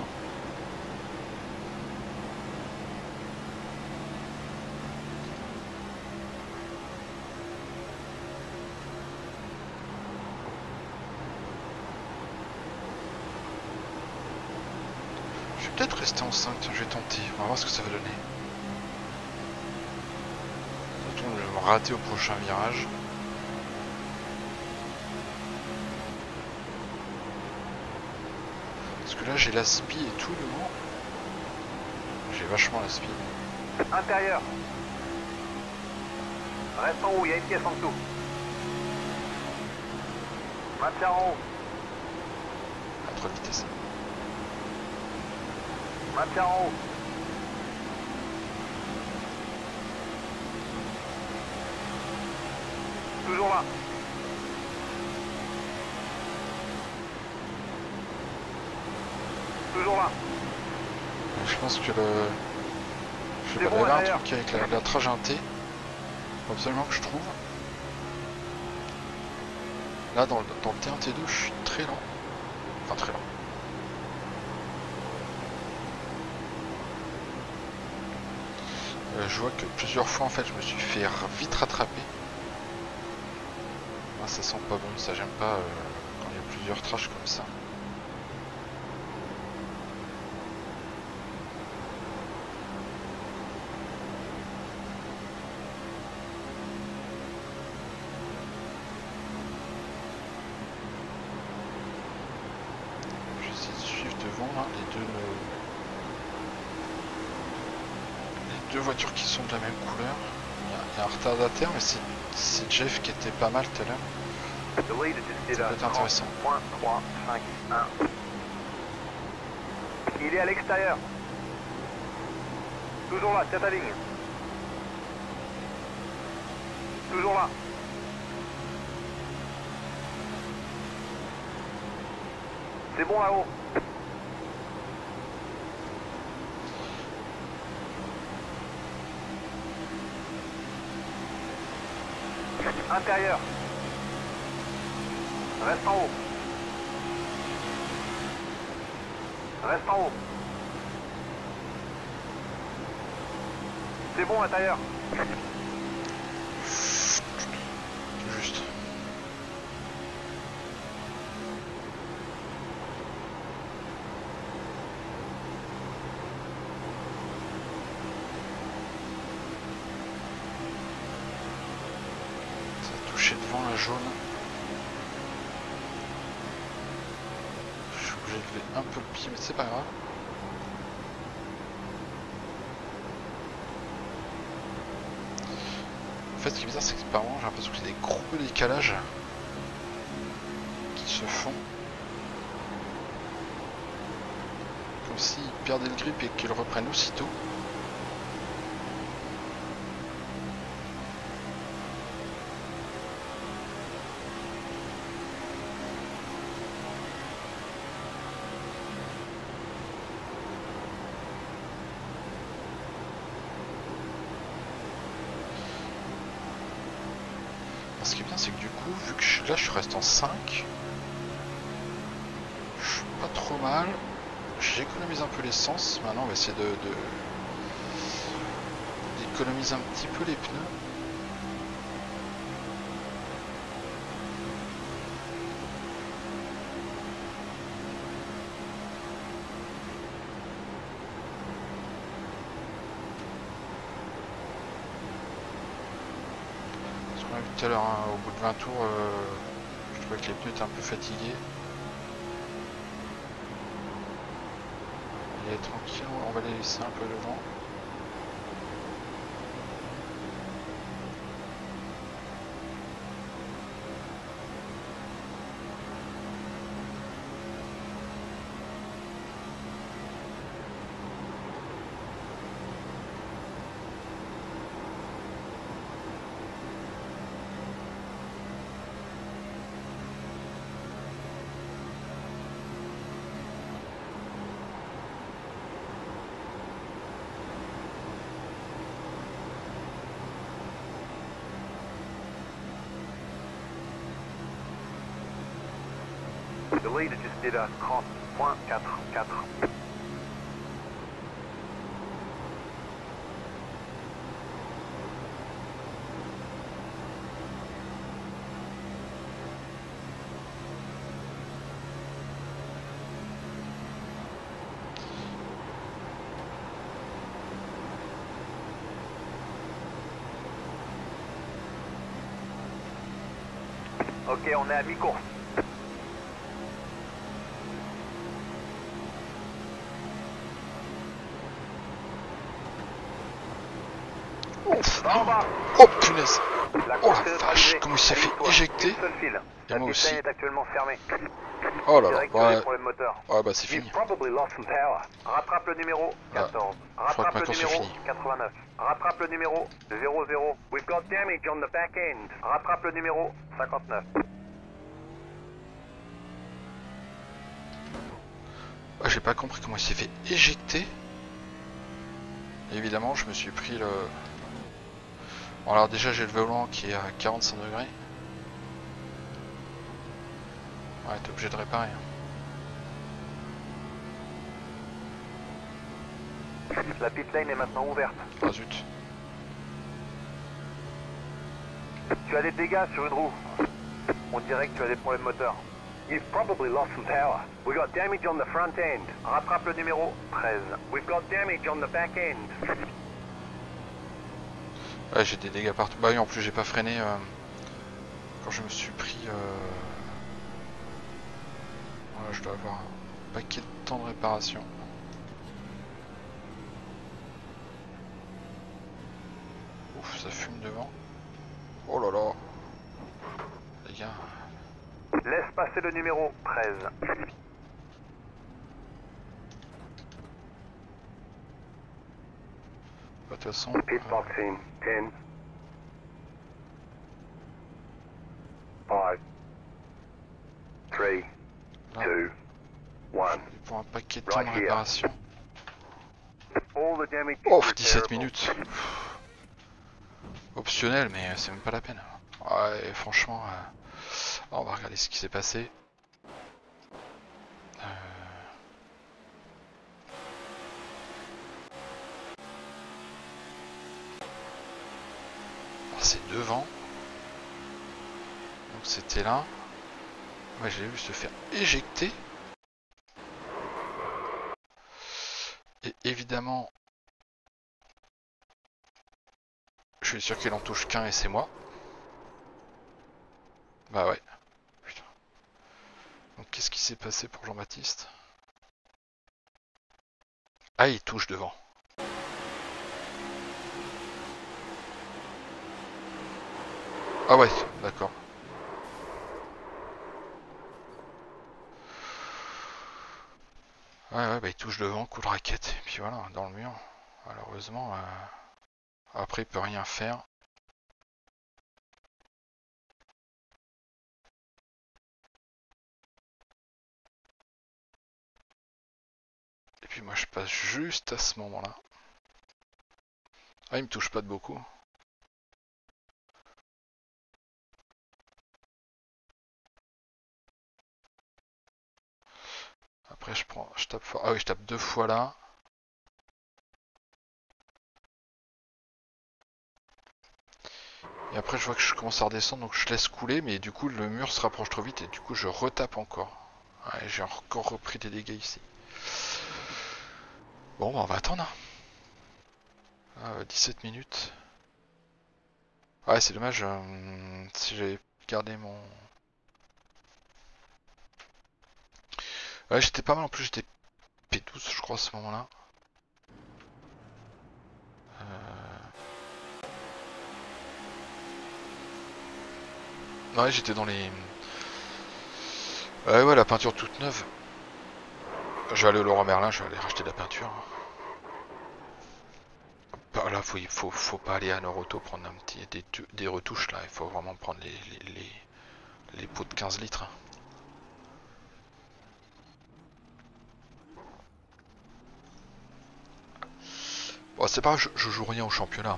Je vais peut-être rester en 5, tiens, je vais tenter, on va voir ce que ça va donner. Surtout, je vais me rater au prochain virage. Parce que là j'ai la spi et tout devant. J'ai vachement la spi. Intérieur. Reste en haut, il y a une pièce en dessous. Maintiens en haut. À 3 vitesses. Maintiens en haut. Toujours là. Toujours là. Je pense que le... Je sais C'est pas, bon, il y avait un derrière. truc avec la trajet faut absolument que je trouve. Là dans le T1 T2 je suis très lent. Enfin très lent. Je vois que plusieurs fois en fait je me suis fait vite rattraper. Ah, ça sent pas bon, ça j'aime pas quand il y a plusieurs trashs comme ça. J'essaie de suivre devant là, les deux voitures qui sont de la même couleur. Il y a un retardataire mais c'est Jeff qui était pas mal tout à l'heure. The leader just did Ça a peut être intéressant. 30.351. Il est à l'extérieur. Toujours là, tiens ta ligne. Toujours là. C'est bon là-haut. Intérieur. Reste en haut. Reste en haut. C'est bon, intérieur. Tout juste. Ça a touché devant la jaune. Je suis obligé de lever un peu le pied mais c'est pas grave. En fait, ce qui est bizarre, c'est que par moment, j'ai l'impression que c'est des gros décalages qui se font. Comme s'ils perdaient le grip et qu'ils le reprennent aussitôt. Ce qui est bien, c'est que du coup, vu que là je suis resté en 5, je suis pas trop mal. J'économise un peu l'essence. Maintenant, on va essayer d'économiser un petit peu les pneus. On a vu tout à l'heure, hein, au bout de 20 tours, je trouvais que les pneus étaient un peu fatigués. Il est tranquille, on va les laisser un peu devant. The leader just did a 30.44. Ok, on est à mi-course. En bas. Oh punaise. La Oh course la est vache, neutralisée. comment il s'est fait Allume-toi. éjecter. Une seule file. Et La moi piste lane aussi. est actuellement fermée. Oh là là, Direct, tu as des bah, problèmes moteurs. ouais, bah c'est You've fini. probably lost some power. Rattrape le numéro Ah, 14. je crois que Rattrape ma le course est numéro finie. 89. Rattrape le numéro 00. We've got damage on the back end. Rattrape le numéro 59. Ah, j'ai pas compris comment il s'est fait éjecter. Et évidemment, je me suis pris le... Bon, alors déjà, j'ai le volant qui est à 45 degrés. Ouais, t'es obligé de réparer. La pit lane est maintenant ouverte. Ah zut. Tu as des dégâts sur une roue. On dirait que tu as des problèmes moteurs. You've probably lost some power. We got damage on the front end. Rattrape le numéro 13. We've got damage on the back end. Ouais, j'ai des dégâts partout. Bah oui, en plus, j'ai pas freiné quand je me suis pris... Voilà, je dois avoir un paquet de temps de réparation. Ouf, ça fume devant. Oh là là. Les gars. Laisse passer le numéro 13. De toute façon... Pitboxing 10. 5. 3. là, 2. 1. pour un paquet de temps de réparation. All the damage is Oh, 17 repairable. minutes. Optionnel, mais c'est même pas la peine. Ouais, franchement, on va regarder ce qui s'est passé. Alors, c'est devant. Donc c'était là. Ouais, j'ai vu se faire éjecter. Et évidemment, je suis sûr qu'il en touche qu'un et c'est moi. Bah ouais. Putain. Donc qu'est-ce qui s'est passé pour Jean-Baptiste? Ah, il touche devant. Ah ouais, d'accord. Ouais, bah il touche devant, coup de raquette, et puis voilà, dans le mur. Malheureusement, après il peut rien faire. Et puis moi je passe juste à ce moment-là. Ah, il me touche pas de beaucoup. Après je tape fort. Ah oui, je tape 2 fois là. Et après je vois que je commence à redescendre, donc je laisse couler, mais du coup le mur se rapproche trop vite et du coup je retape encore. Ouais, j'ai encore repris des dégâts ici. Bon, bah, on va attendre. 17 minutes. Ouais, c'est dommage. Si j'avais gardé mon... Ouais, j'étais pas mal en plus, j'étais P12 je crois à ce moment-là. Ouais, j'étais dans les... Ouais, la peinture toute neuve. Je vais aller au Leroy Merlin, je vais aller racheter de la peinture. Bah, là, faut pas aller à Noroto prendre un petit, des retouches là, il faut vraiment prendre les pots de 15 litres. Bon, c'est pas grave, je joue rien au championnat.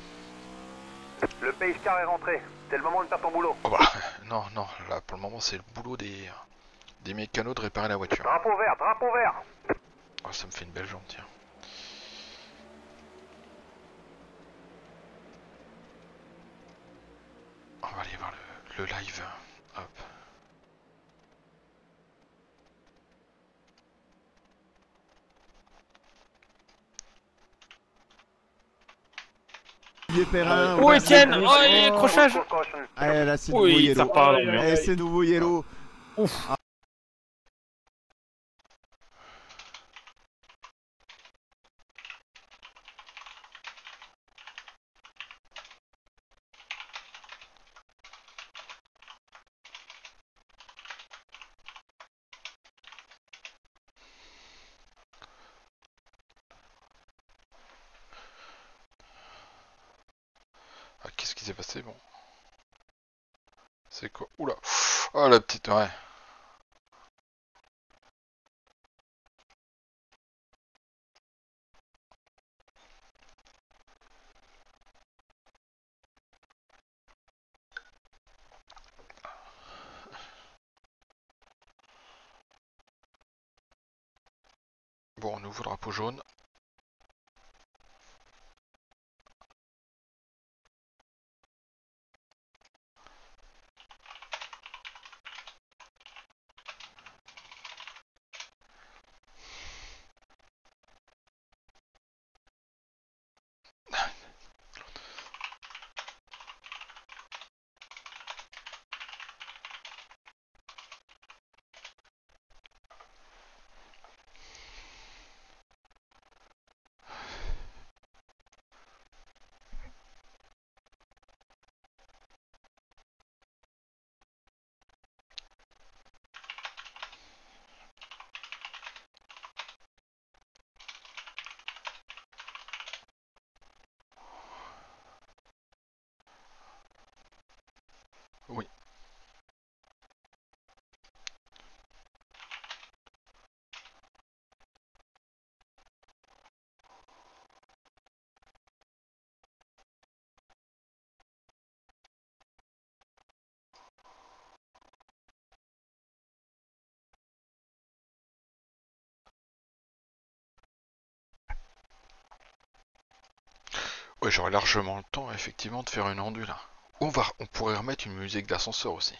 Le pace car est rentré. C'est le moment de faire ton boulot. Oh bah, non, là pour le moment c'est le boulot des mécanos de réparer la voiture. Drapeau vert, drapeau vert. Oh, ça me fait une belle jambe, tiens. On va aller voir le live. Hop. Perrin, Oh, Etienne! vas-y. Oh, il y a accrochage! Ah, là, c'est nouveau Oui, yellow. ça repart dans le mur. Eh, c'est nouveau yellow. Ouf! ce qui s'est passé, bon. C'est quoi? Oula. Oh la petite, ouais. Bon, nouveau drapeau jaune. Oui. Ouais, j'aurais largement le temps, effectivement, de faire une ondule, là. On pourrait remettre une musique d'ascenseur aussi.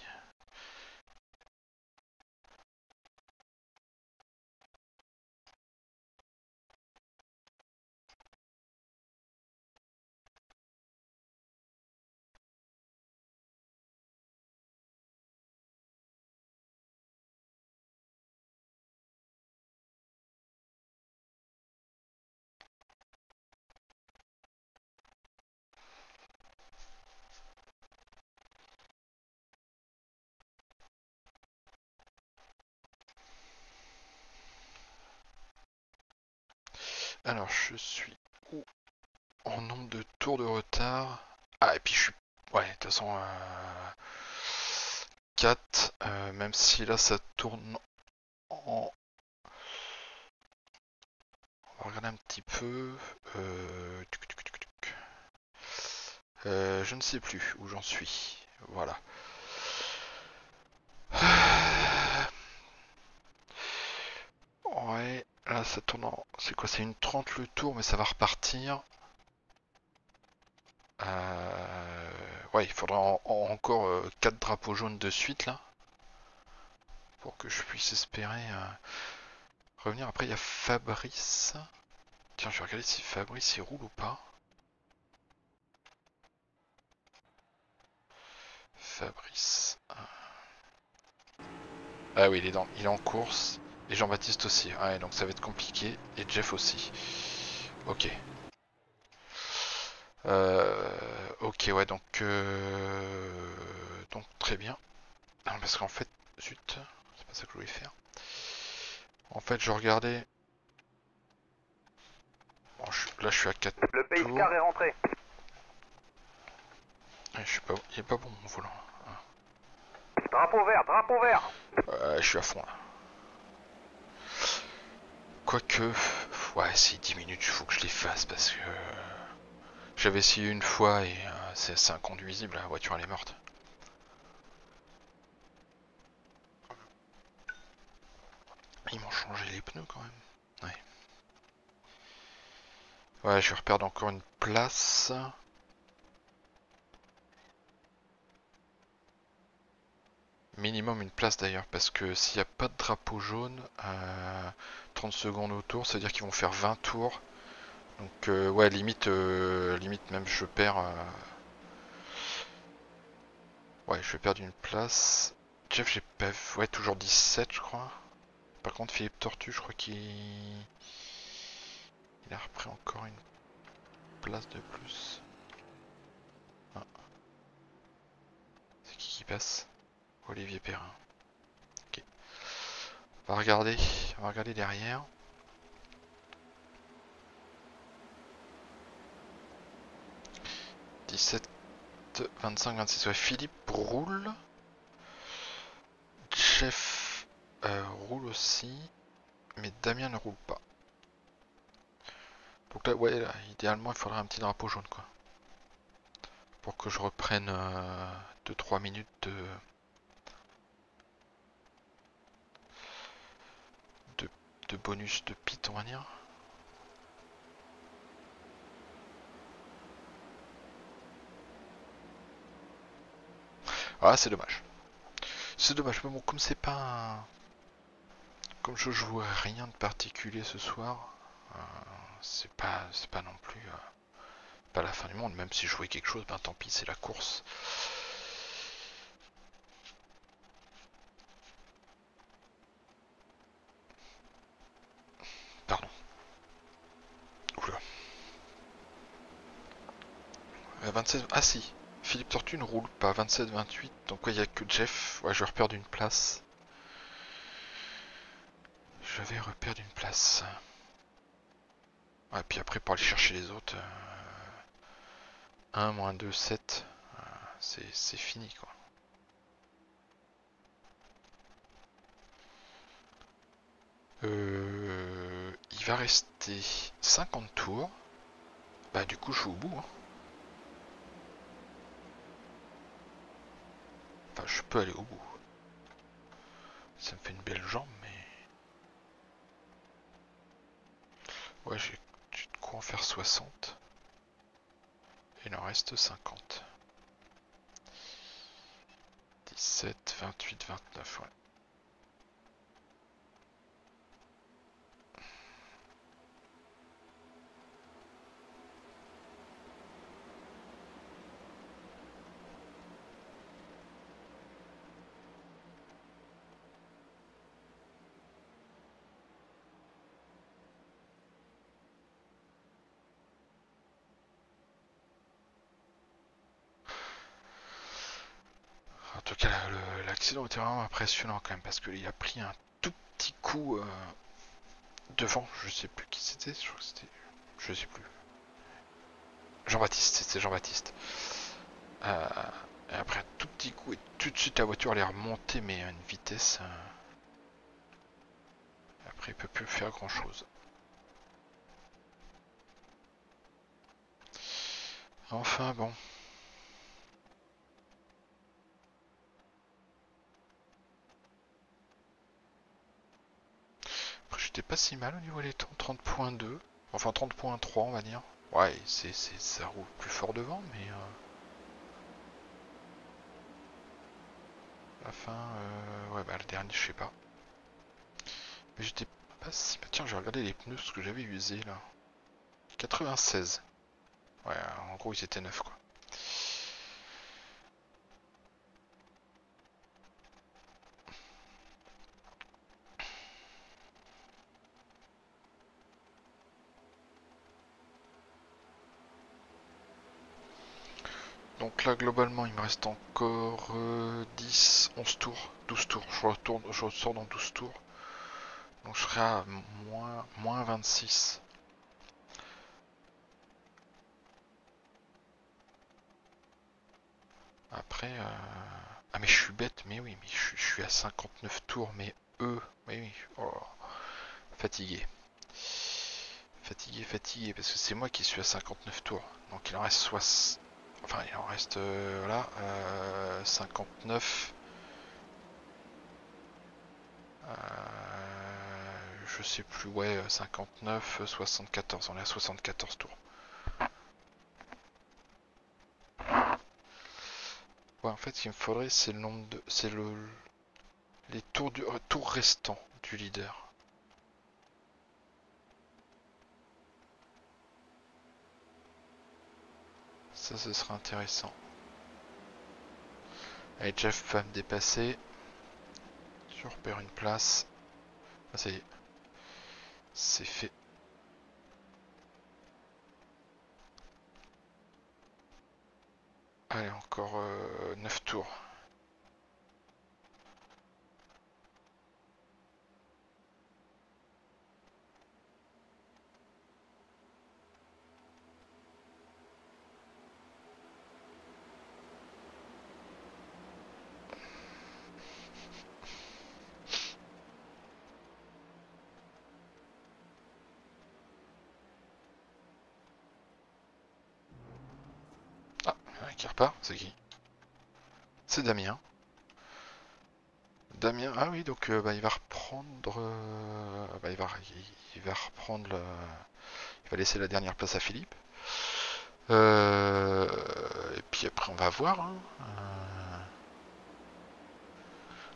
Alors, je suis où en nombre de tours de retard? Ah, et puis je suis... Ouais, de toute façon... 4, même si là ça tourne en... On va regarder un petit peu... je ne sais plus où j'en suis. Voilà. Ouais, là ça tourne en... C'est quoi? C'est une 30 le tour, mais ça va repartir. Ouais, il faudra encore 4 drapeaux jaunes de suite là. Pour que je puisse espérer revenir. Après il y a Fabrice. Tiens, je vais regarder si Fabrice il roule ou pas. Fabrice. Ah oui, il est en course. Et Jean-Baptiste aussi. Ouais, donc ça va être compliqué. Et Jeff aussi. Ok. Ok, ouais, donc très bien. Non, parce qu'en fait, zut, c'est pas ça que je voulais faire. En fait, je regardais. Bon, là, je suis à 4 Le pace tours. car est rentré. Ouais, il est pas bon mon volant. Drapeau vert, drapeau vert. Je suis à fond là. Quoique, ouais, si 10 minutes, il faut que je les fasse parce que j'avais essayé une fois et c'est inconduisible, la voiture elle est morte. Ils m'ont changé les pneus quand même. Ouais. Ouais, je vais reperdre encore une place. Minimum une place d'ailleurs, parce que s'il n'y a pas de drapeau jaune, 30 secondes au tour, ça veut dire qu'ils vont faire 20 tours. Donc ouais, limite même je perds... Ouais, je vais perdre une place. Jeff, j'ai pas... Ouais, toujours 17 je crois. Par contre, Philippe Tortue, je crois qu'il... Il a repris encore une place de plus. Ah. C'est qui passe? Olivier Perrin. Ok. On va regarder derrière. 25, 26. Ouais, Philippe roule. Jeff roule aussi. Mais Damien ne roule pas. Donc là, ouais, là, idéalement, il faudrait un petit drapeau jaune, quoi. Pour que je reprenne 2-3 minutes de bonus de pit, on va dire. Ah, c'est dommage. C'est dommage, mais bon, comme c'est pas un... Comme je joue rien de particulier ce soir, c'est pas non plus pas la fin du monde. Même si je jouais quelque chose, ben tant pis, c'est la course. Pardon. Oula. 27... Ah si, Philippe Tortue ne roule pas. 27-28, donc ouais, il n'y a que Jeff. Ouais, je vais reperdre une place. Je vais reperdre une place. Ouais, puis après, pour aller chercher les autres... 1, moins 2, 7. C'est fini, quoi. Il va rester 50 tours. Bah du coup je suis au bout. Hein. Enfin je peux aller au bout. Ça me fait une belle jambe mais... Ouais j'ai de quoi en faire 60. Il en reste 50. 17, 28, 29 ouais. En tout cas l'accident était vraiment impressionnant quand même parce qu'il a pris un tout petit coup devant, je sais plus qui c'était, je crois que c'était... Je sais plus. Jean-Baptiste, c'était Jean-Baptiste. Et après un tout petit coup et tout de suite la voiture elle est remontée mais à une vitesse... Après il peut plus faire grand chose. Enfin bon. Après j'étais pas si mal au niveau des temps, 30.2. Enfin 30.3 on va dire. Ouais, ça roule plus fort devant, mais la fin, ouais bah le dernier je sais pas. Mais j'étais pas si... Tiens, j'ai regardé les pneus, ce que j'avais usé là. 96. Ouais, en gros ils étaient neufs quoi. Donc là globalement il me reste encore 10, 11 tours, 12 tours. Je ressors dans 12 tours. Donc je serai à moins 26. Après, ah mais je suis bête, mais oui, mais je suis à 59 tours, mais eux, oui, oh, fatigué. Fatigué, parce que c'est moi qui suis à 59 tours. Donc il en reste 60... Enfin, il en reste, voilà, 59. Je sais plus, ouais, 59, 74, on est à 74 tours. Ouais, en fait, ce qu'il me faudrait, c'est le nombre de... C'est les tours restants du leader. Ça, ce sera intéressant. Allez, Jeff va me dépasser. Je repère une place. Ah, ça y est. C'est fait. Allez, encore 9 tours. qui repart, c'est qui? C'est Damien. Damien, ah oui, donc bah, il va reprendre... bah, il va reprendre... Il va laisser la dernière place à Philippe. Et puis après on va voir. Hein.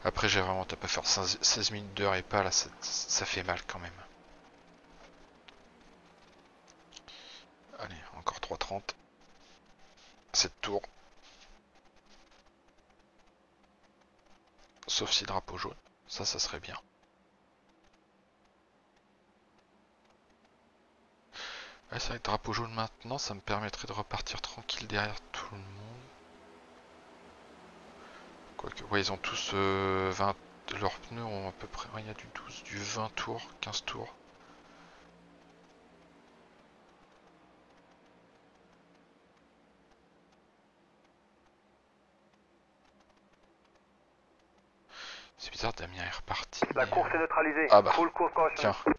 Après j'ai vraiment tapé à faire 16 minutes d'heure et pas là, ça fait mal quand même. Allez, encore 3,30. 7 tours. Sauf si drapeau jaune. Ça serait bien. Ouais, c'est vrai que drapeau jaune maintenant, ça me permettrait de repartir tranquille derrière tout le monde. Quoique, ouais, ils ont tous 20... Leurs pneus ont à peu près... Il y a du 12, du 20 tours, 15 tours. C'est bizarre, Damien est reparti. La course est neutralisée. Ah bah, Full course correction. tiens.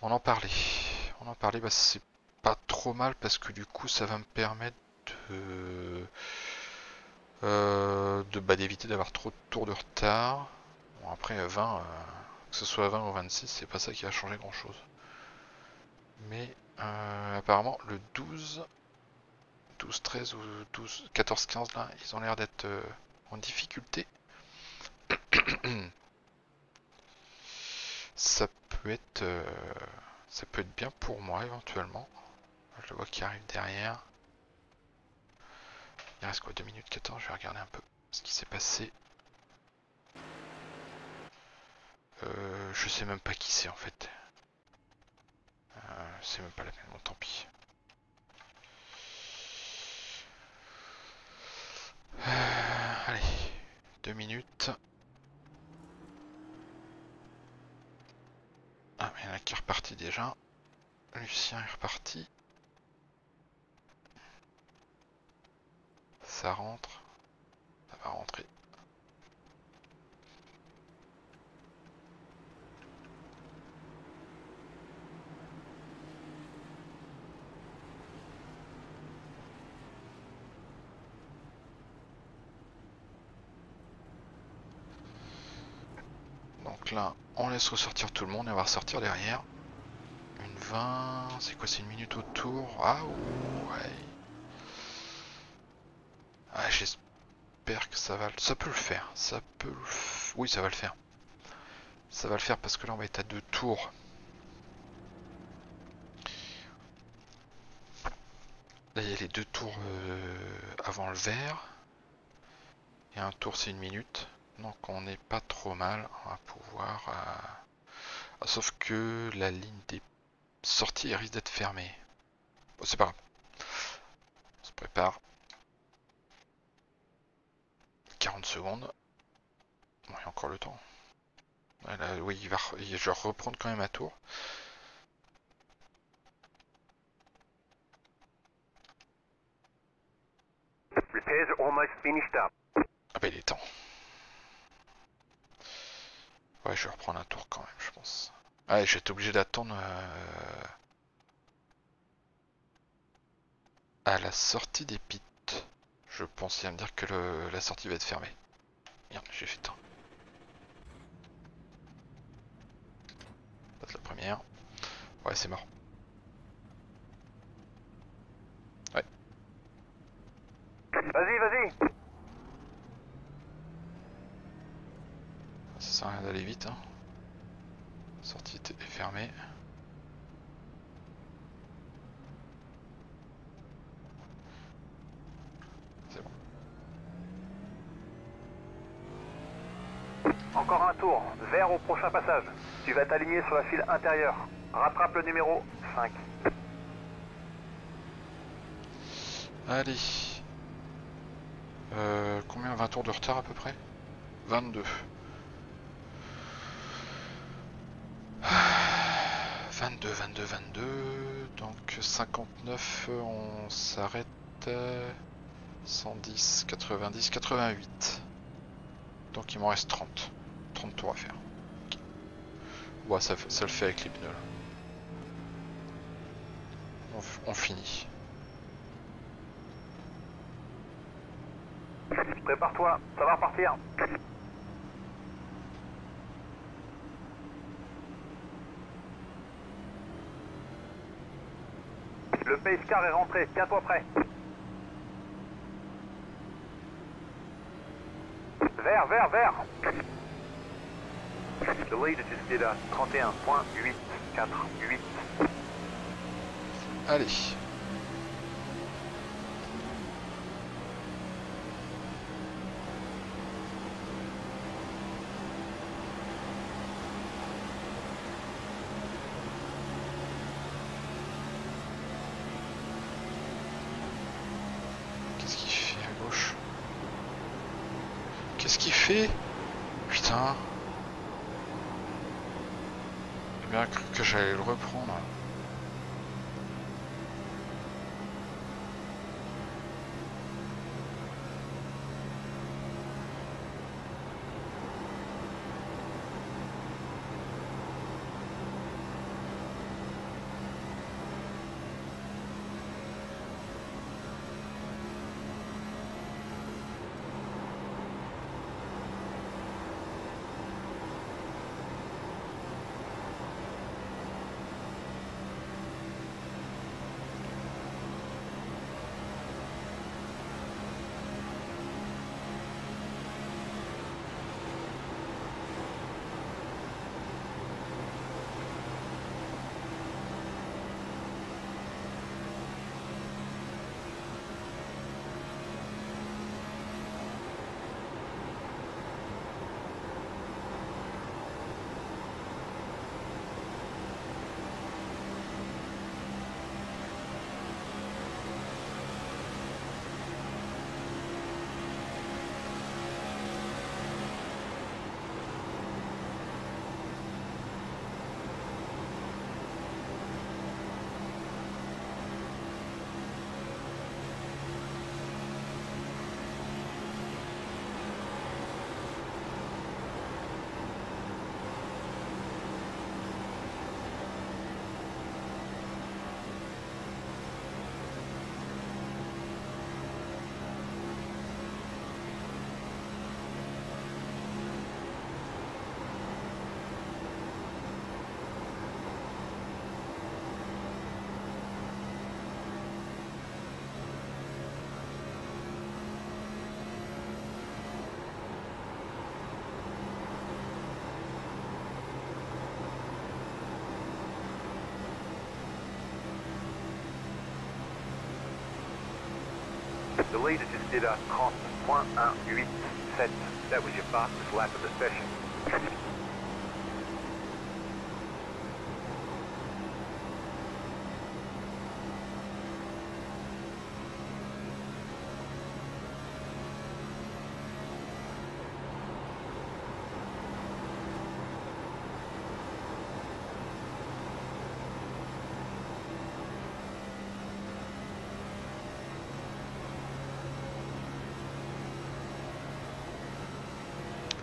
On en parlait. Bah c'est pas trop mal parce que du coup ça va me permettre bah, d'éviter d'avoir trop de tours de retard. Bon après 20, que ce soit 20 ou 26, c'est pas ça qui va changer grand chose. Mais apparemment le 12, 13 ou 12, 14, 15 là, ils ont l'air d'être en difficulté. Ça peut être bien pour moi éventuellement. Je le vois qui arrive derrière. Il reste quoi, 2 minutes 14, je vais regarder un peu ce qui s'est passé. Je sais même pas qui c'est en fait. C'est même pas la peine, bon tant pis. Allez, 2 minutes. Ah mais il y en a qui est reparti déjà. Lucien est reparti. Ça rentre. Ça va rentrer. Donc là, on laisse ressortir tout le monde et on va ressortir derrière. Une 20, c'est quoi, c'est une minute au tour? Ah ouais. Ah, j'espère que ça peut le faire. Oui, ça va le faire. Ça va le faire parce que là on va être à 2 tours. Là il y a les 2 tours avant le vert. Et un tour c'est 1 minute. Donc on n'est pas trop mal. On va pouvoir... sauf que la ligne des sorties elle risque d'être fermée. Bon, c'est pas grave. On se prépare. 40 secondes. Bon, il y a encore le temps. Là, oui, je vais reprendre quand même un tour. Repairs are almost finished up. Ah bah il est temps. Ouais, je vais reprendre un tour quand même, je pense. Ouais, je vais être obligé d'attendre à la sortie des pits. Je pensais à me dire que la sortie va être fermée. Merde, j'ai fait temps. Passe la première. Ouais, c'est mort. Ouais. Vas-y. Ça sert à rien d'aller vite. Hein. La sortie est fermée. C'est bon. Encore un tour. Vert au prochain passage. Tu vas t'aligner sur la file intérieure. Rattrape le numéro 5. Allez. Combien? 20 tours de retard à peu près? 22. 22. Donc 59, on s'arrête. 110, 90, 88. Donc il m'en reste 30. 30 tours à faire. Okay. Ouais, ça le fait avec les pneus là. On finit. Prépare-toi, ça va repartir. Le pace car est rentré, tiens-toi prêt. Vert. The lead is just à 31.848. Allez. Qu'est-ce qu'il fait à gauche? Qu'est-ce qu'il fait? Putain. J'ai bien cru que j'allais le reprendre. The leader just did a 30.187. That was your fastest lap of the session.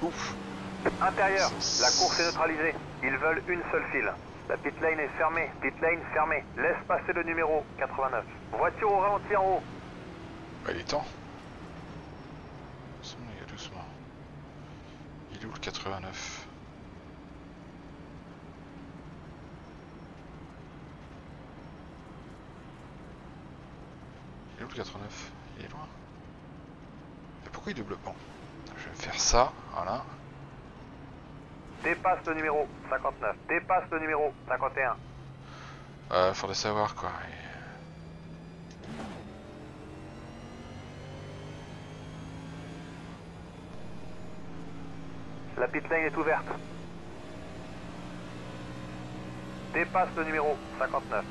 Ouf. Intérieur, la course est neutralisée. Ils veulent une seule file. La pit lane est fermée. Pit lane fermée. Laisse passer le numéro 89. Voiture au ralenti en haut. Bah, il est temps. Doucement, les gars, doucement. Il est où le 89? Il est où le 89? Il est loin. Et pourquoi il double pas? Je vais faire ça, voilà. Dépasse le numéro 59. Dépasse le numéro 51. Faudrait savoir quoi. La pit lane est ouverte. Dépasse le numéro 59.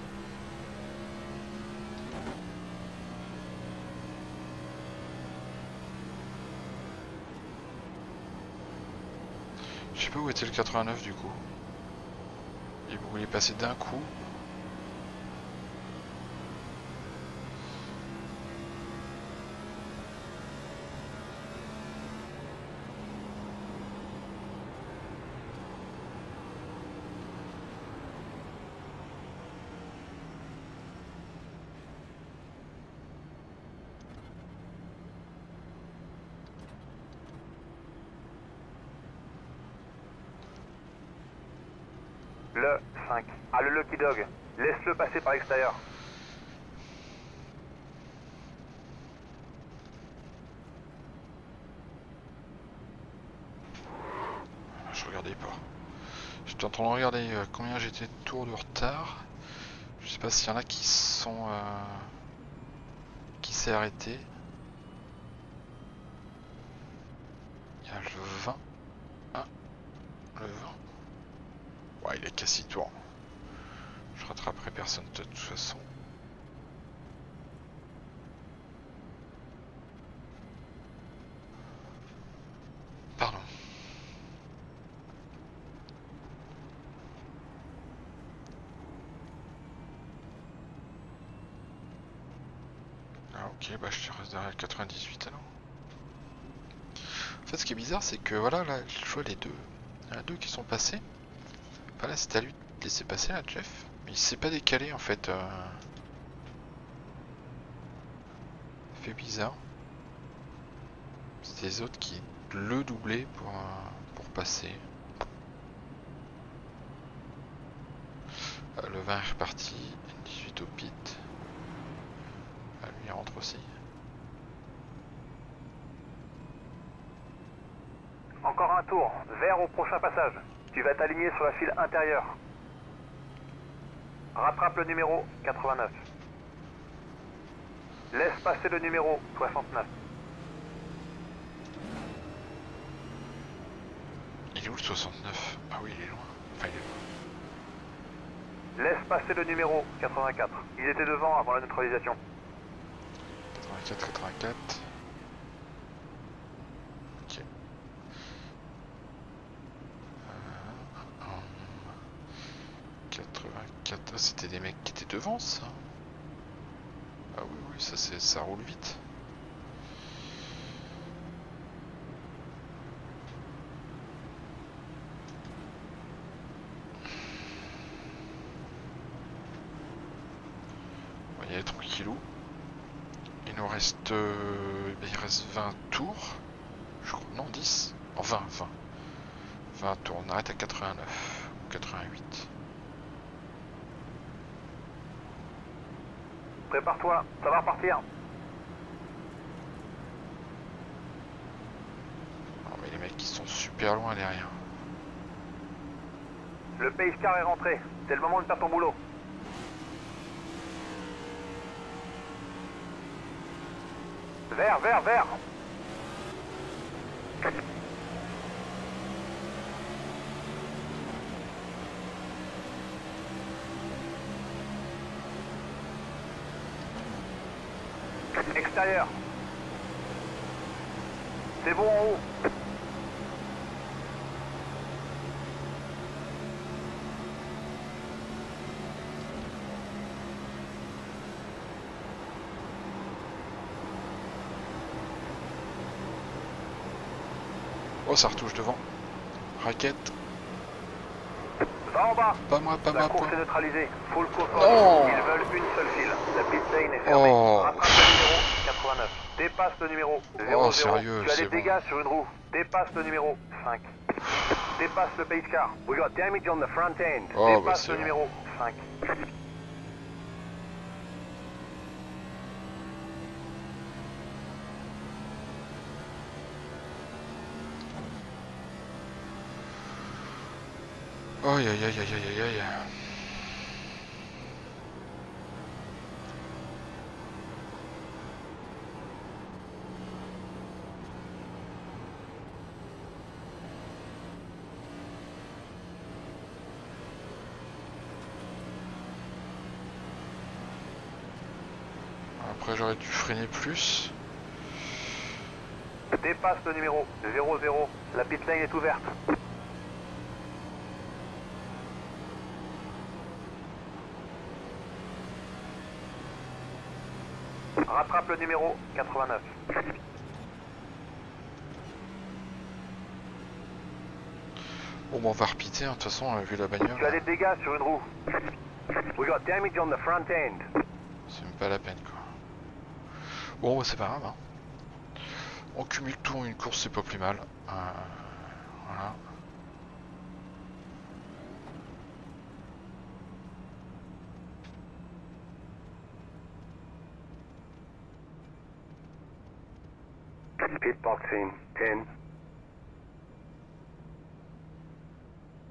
Je sais pas où était le 89 du coup. Il voulait passer d'un coup. Le 5. Ah, le Lucky Dog. Laisse-le passer par l'extérieur. Je regardais pas. J'étais en train de regarder combien j'étais de tours de retard. Je sais pas s'il y en a qui sont... qui s'est arrêté. Il y a le 20. Ah, le 20. Ouais, il est qu'à 6 tours. Je rattraperai personne de toute façon. Pardon. Ah ok, bah je reste derrière le 98 alors. En fait ce qui est bizarre c'est que voilà, là je vois les deux. Il y en a deux qui sont passés. Enfin là c'était à lui de laisser passer là Jeff. Mais il s'est pas décalé en fait. Ça fait bizarre. C'est les autres qui le doublaient pour passer. Le 20 est reparti. 18 au pit. Ah, lui il rentre aussi. Encore un tour, vert au prochain passage. Tu vas t'aligner sur la file intérieure. Rattrape le numéro 89. Laisse passer le numéro 69. Il est où le 69? Ah oui il est loin. Enfin il est loin. Laisse passer le numéro 84. Il était devant avant la neutralisation. 84. Ok. 84. Ah, c'était des mecs qui étaient devant ça. Ah oui oui ça roule vite. On va y aller tranquillou. Il nous reste... il reste 20 tours. Je crois, non 10. Oh 20 tours. On arrête à 89 ou 88. Prépare-toi, ça va repartir. Non mais les mecs qui sont super loin derrière. Le pace car est rentré. C'est le moment de faire ton boulot. Vert, vert, vert. Extérieur. C'est bon en haut. Oh ça retouche devant. Raquette. Va en bas. Pas moi, pas La moi. course est neutralisée. Full control. Non. Ils veulent une seule file. La pit lane est fermée. Oh. Rattrape le numéro 89. Dépasse le numéro 00. Oh sérieux, Tu as c'est des bon. dégâts sur une roue. Dépasse le numéro 5. Dépasse le pace car. We got damage on the front end. Oh, bah, Dépasse c'est le bon. numéro 5. Aïe aïe aïe aïe aïe aïe aïe. Après j'aurais dû freiner plus. Dépasse le numéro 00. La pit lane est ouverte. Rattrape le numéro 89. Bon bah on va repiter, hein. De toute façon vu la bagnole, Tu as des dégâts sur une roue. We got damage on the front end. c'est même pas la peine quoi. Bon bah, c'est pas grave hein. On cumule tout en une course, c'est pas plus mal. Voilà. Hitbox in 10,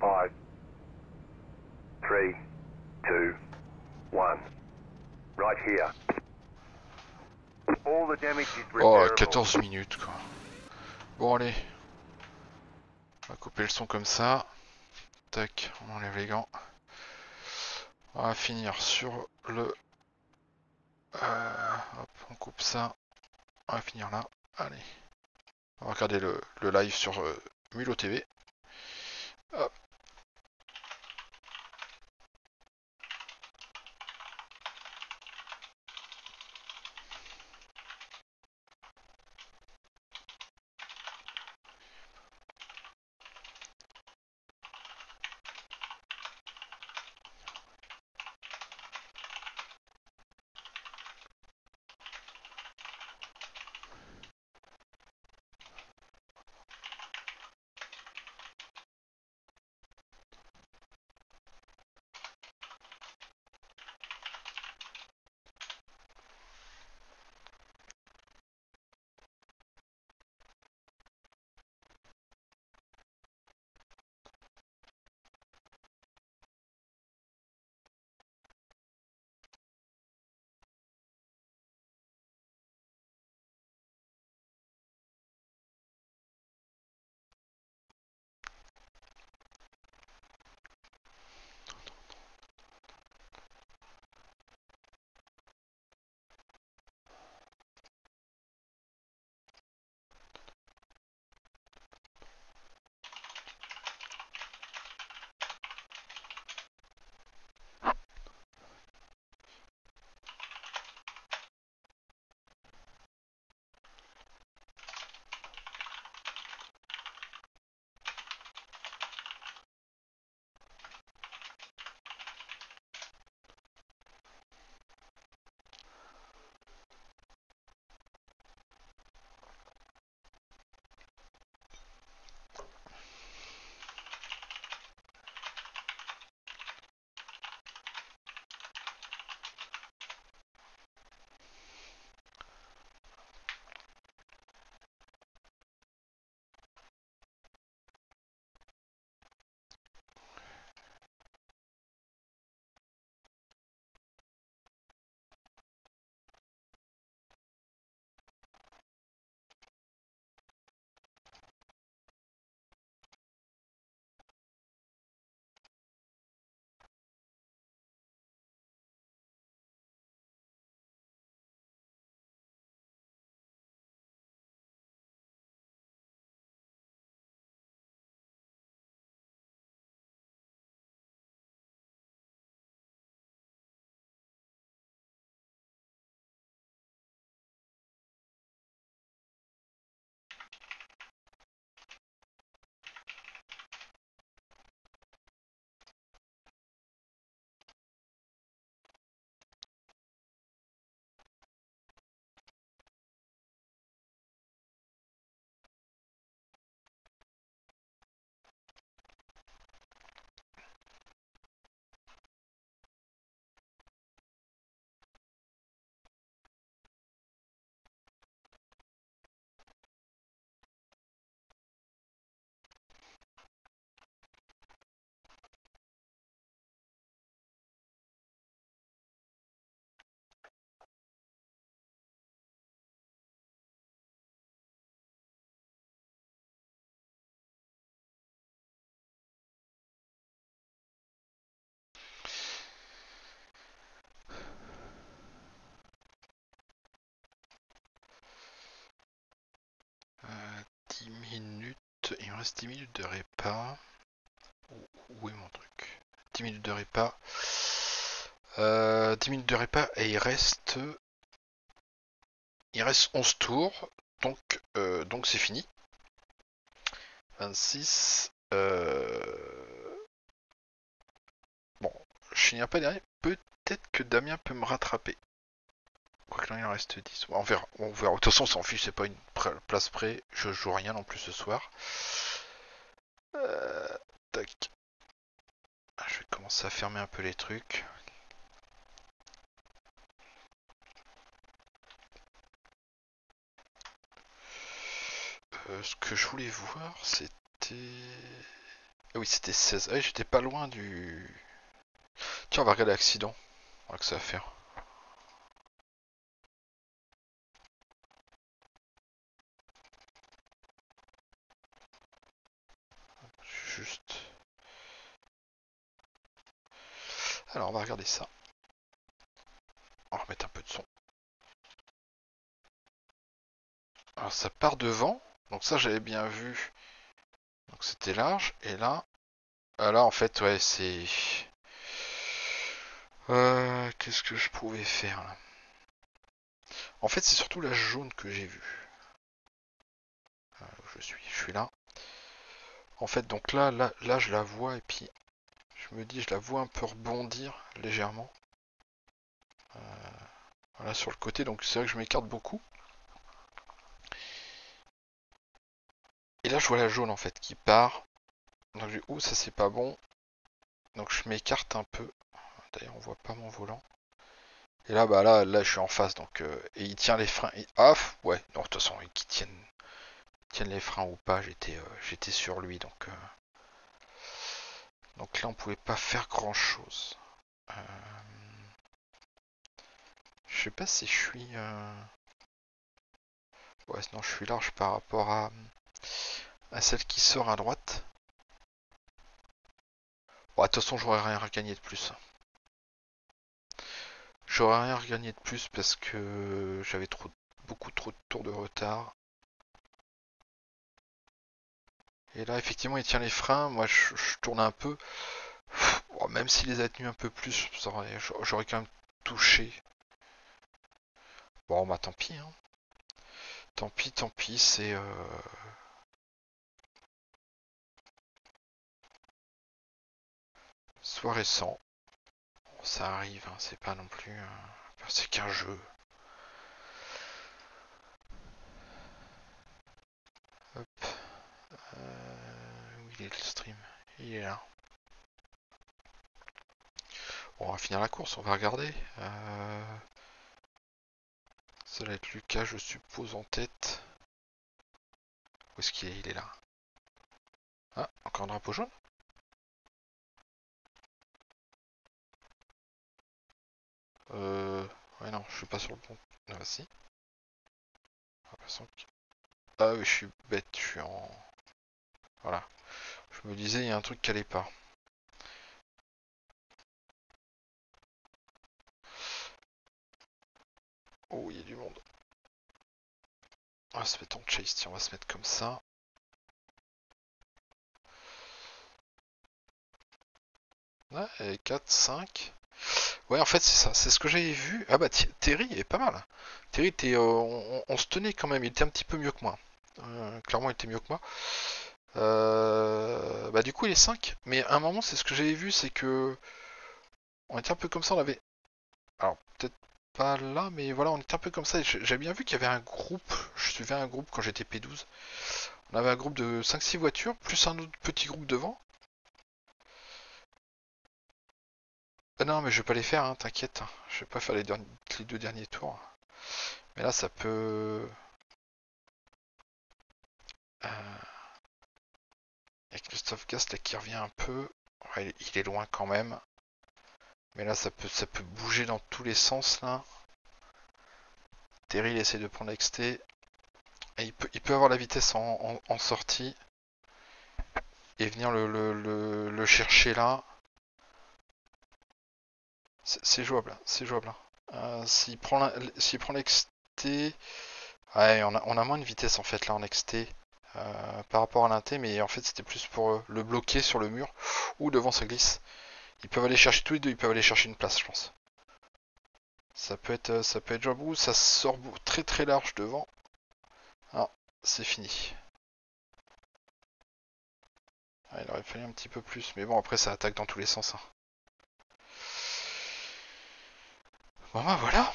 5, 3, 2, 1. Right here. All the damage is Oh, repairable. 14 minutes quoi. Bon allez. On va couper le son comme ça. Tac, on enlève les gants. On va finir sur le... hop, on coupe ça. On va finir là. Allez. On va regarder le live sur Mulot TV. Hop. Euh, 10 minutes. Il me reste 10 minutes de repas. Où est mon truc? 10 minutes de repas. 10 minutes de repas et il reste 11 tours. Donc c'est fini. 26. Bon, je finirai pas dernier. Peut-être que Damien peut me rattraper. Quoique là il en reste 10. On verra. On verra. De toute façon on s'en fiche, c'est pas une place près. Je joue rien non plus ce soir. Tac. Je vais commencer à fermer un peu les trucs. ce que je voulais voir, c'était... Ah oui, c'était 16. Ah oui, j'étais pas loin du... Tiens, on va regarder l'accident. On va que ça va faire. Juste... Alors, on va regarder ça. On va remettre un peu de son. Alors, ça part devant. Donc ça, j'avais bien vu. Donc c'était large. Et là... là, en fait, ouais, c'est... qu'est-ce que je pouvais faire là? En fait, c'est surtout la jaune que j'ai vue. Je suis là. En fait, donc là, je la vois et puis je me dis, je la vois un peu rebondir légèrement. Voilà, sur le côté, donc c'est vrai que je m'écarte beaucoup. Et là, je vois la jaune en fait qui part. Donc je dis, ouh, ça c'est pas bon. Donc je m'écarte un peu. D'ailleurs, on voit pas mon volant. Et là, bah là, je suis en face, donc et il tient les freins. Ah, ouais, non, de toute façon, qui tiennent les freins ou pas, j'étais sur lui, donc là, on pouvait pas faire grand chose. Je sais pas si je suis. Ouais, non, je suis large par rapport à celle qui sort à droite. Bon, de toute façon, j'aurais rien regagné de plus. J'aurais rien regagné de plus parce que j'avais beaucoup trop de tours de retard. Et là, effectivement, il tient les freins. Moi, je tourne un peu. Bon, même s'il les a tenus un peu plus, j'aurais quand même touché. Bon, bah tant pis. Hein. Tant pis, c'est... Soit récent. Bon, ça arrive, hein, c'est pas non plus... c'est qu'un jeu. Hop. Où il est le stream? Il est là. Bon, on va finir la course, on va regarder. Ça va être Lucas, je suppose, en tête. Où est-ce qu'il est? Il est là. Ah, encore un drapeau jaune? Ouais, non, je suis pas sur le bon. Ah, si. Ah oui, je suis bête, je suis en... Voilà. Je me disais, il y a un truc qui allait pas. Oh, il y a du monde. On va se mettre en chase, tiens, on va se mettre comme ça. Ouais, 4, 5. Ouais, en fait, c'est ça, c'est ce que j'avais vu. Ah bah, Terry est pas mal. Terry était, on se tenait quand même, il était un petit peu mieux que moi. Clairement, il était mieux que moi. Bah, du coup, il est 5. Mais à un moment, c'est ce que j'avais vu, c'est que on était un peu comme ça, on avait... Alors, peut-être pas là, mais voilà, on était un peu comme ça. J'avais bien vu qu'il y avait un groupe, je suivais un groupe quand j'étais P12. On avait un groupe de 5-6 voitures, plus un autre petit groupe devant. Ah non, mais je vais pas les faire, hein, t'inquiète. Je vais pas faire les 2 derniers tours. Mais là, ça peut... Avec Christophe Gast là qui revient un peu. Ouais, il est loin quand même. Mais là, ça peut bouger dans tous les sens, là. Terry, il essaie de prendre l'XT. Et il peut avoir la vitesse en sortie. Et venir le chercher là. C'est jouable, c'est jouable. S'il prend l'XT... Ouais, on a moins de vitesse en fait là en XT. Par rapport à l'inté, mais en fait c'était plus pour le bloquer sur le mur ou devant ça glisse. Ils peuvent aller chercher tous les deux, ils peuvent aller chercher une place, je pense. Ça peut être jouable ou ça sort très très large devant. Ah, c'est fini. Ah, il aurait fallu un petit peu plus, mais bon après ça attaque dans tous les sens. Hein. Bon bah voilà.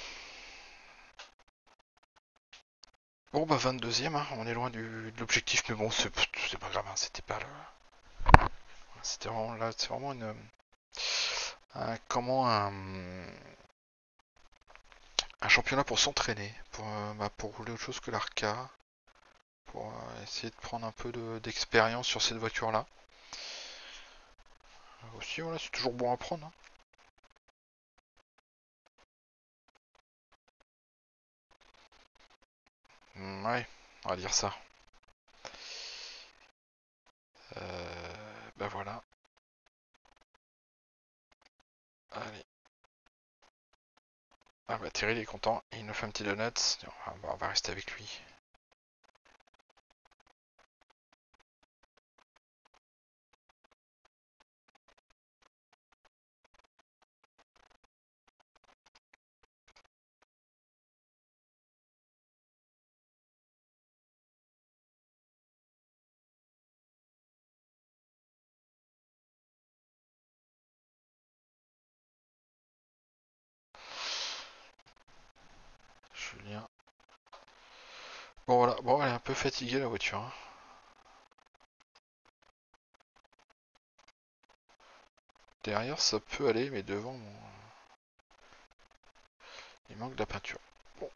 Bon bah 22ème, hein. On est loin de l'objectif, mais bon c'est pas grave, hein. C'était pas le... C'était vraiment là, c'est vraiment une... un championnat pour s'entraîner, pour rouler autre chose que l'Arca, pour essayer de prendre un peu d'expérience sur cette voiture-là. Aussi, voilà, c'est toujours bon à prendre. Hein. Ouais, on va dire ça. Bah voilà. Allez. Ah bah Terry il est content, il nous fait un petit donut. On va rester avec lui. Julien. Bon voilà, bon elle est un peu fatiguée la voiture. Hein. Derrière ça peut aller, mais devant bon, il manque de la peinture. Bon.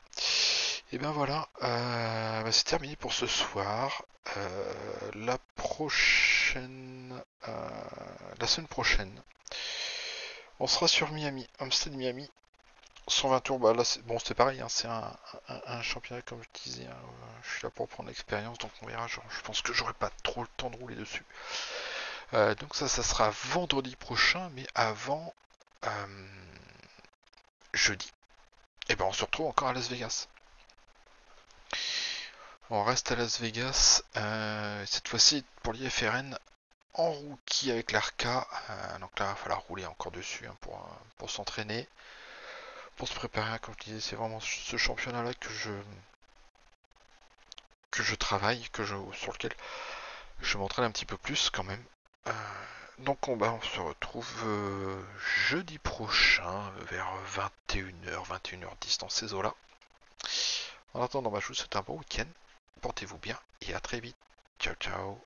Et ben voilà, bah c'est terminé pour ce soir. La semaine prochaine, on sera sur Miami, Homestead Miami. 120 tours, bah là bon c'est pareil, hein, c'est un championnat comme je disais, hein, je suis là pour prendre l'expérience, donc on verra, je pense que j'aurai pas trop le temps de rouler dessus. Donc ça sera vendredi prochain, mais avant jeudi. Et ben on se retrouve encore à Las Vegas. On reste à Las Vegas, cette fois-ci pour l'IFRN en rookie avec l'Arca, donc là il va falloir rouler encore dessus hein, pour s'entraîner. Pour se préparer, comme je disais, c'est vraiment ce championnat-là que je travaille, sur lequel je m'entraîne un petit peu plus quand même. Donc on se retrouve jeudi prochain vers 21h, 21h10 dans ces eaux-là. En attendant, je vous souhaite un bon week-end. Portez-vous bien et à très vite. Ciao ciao.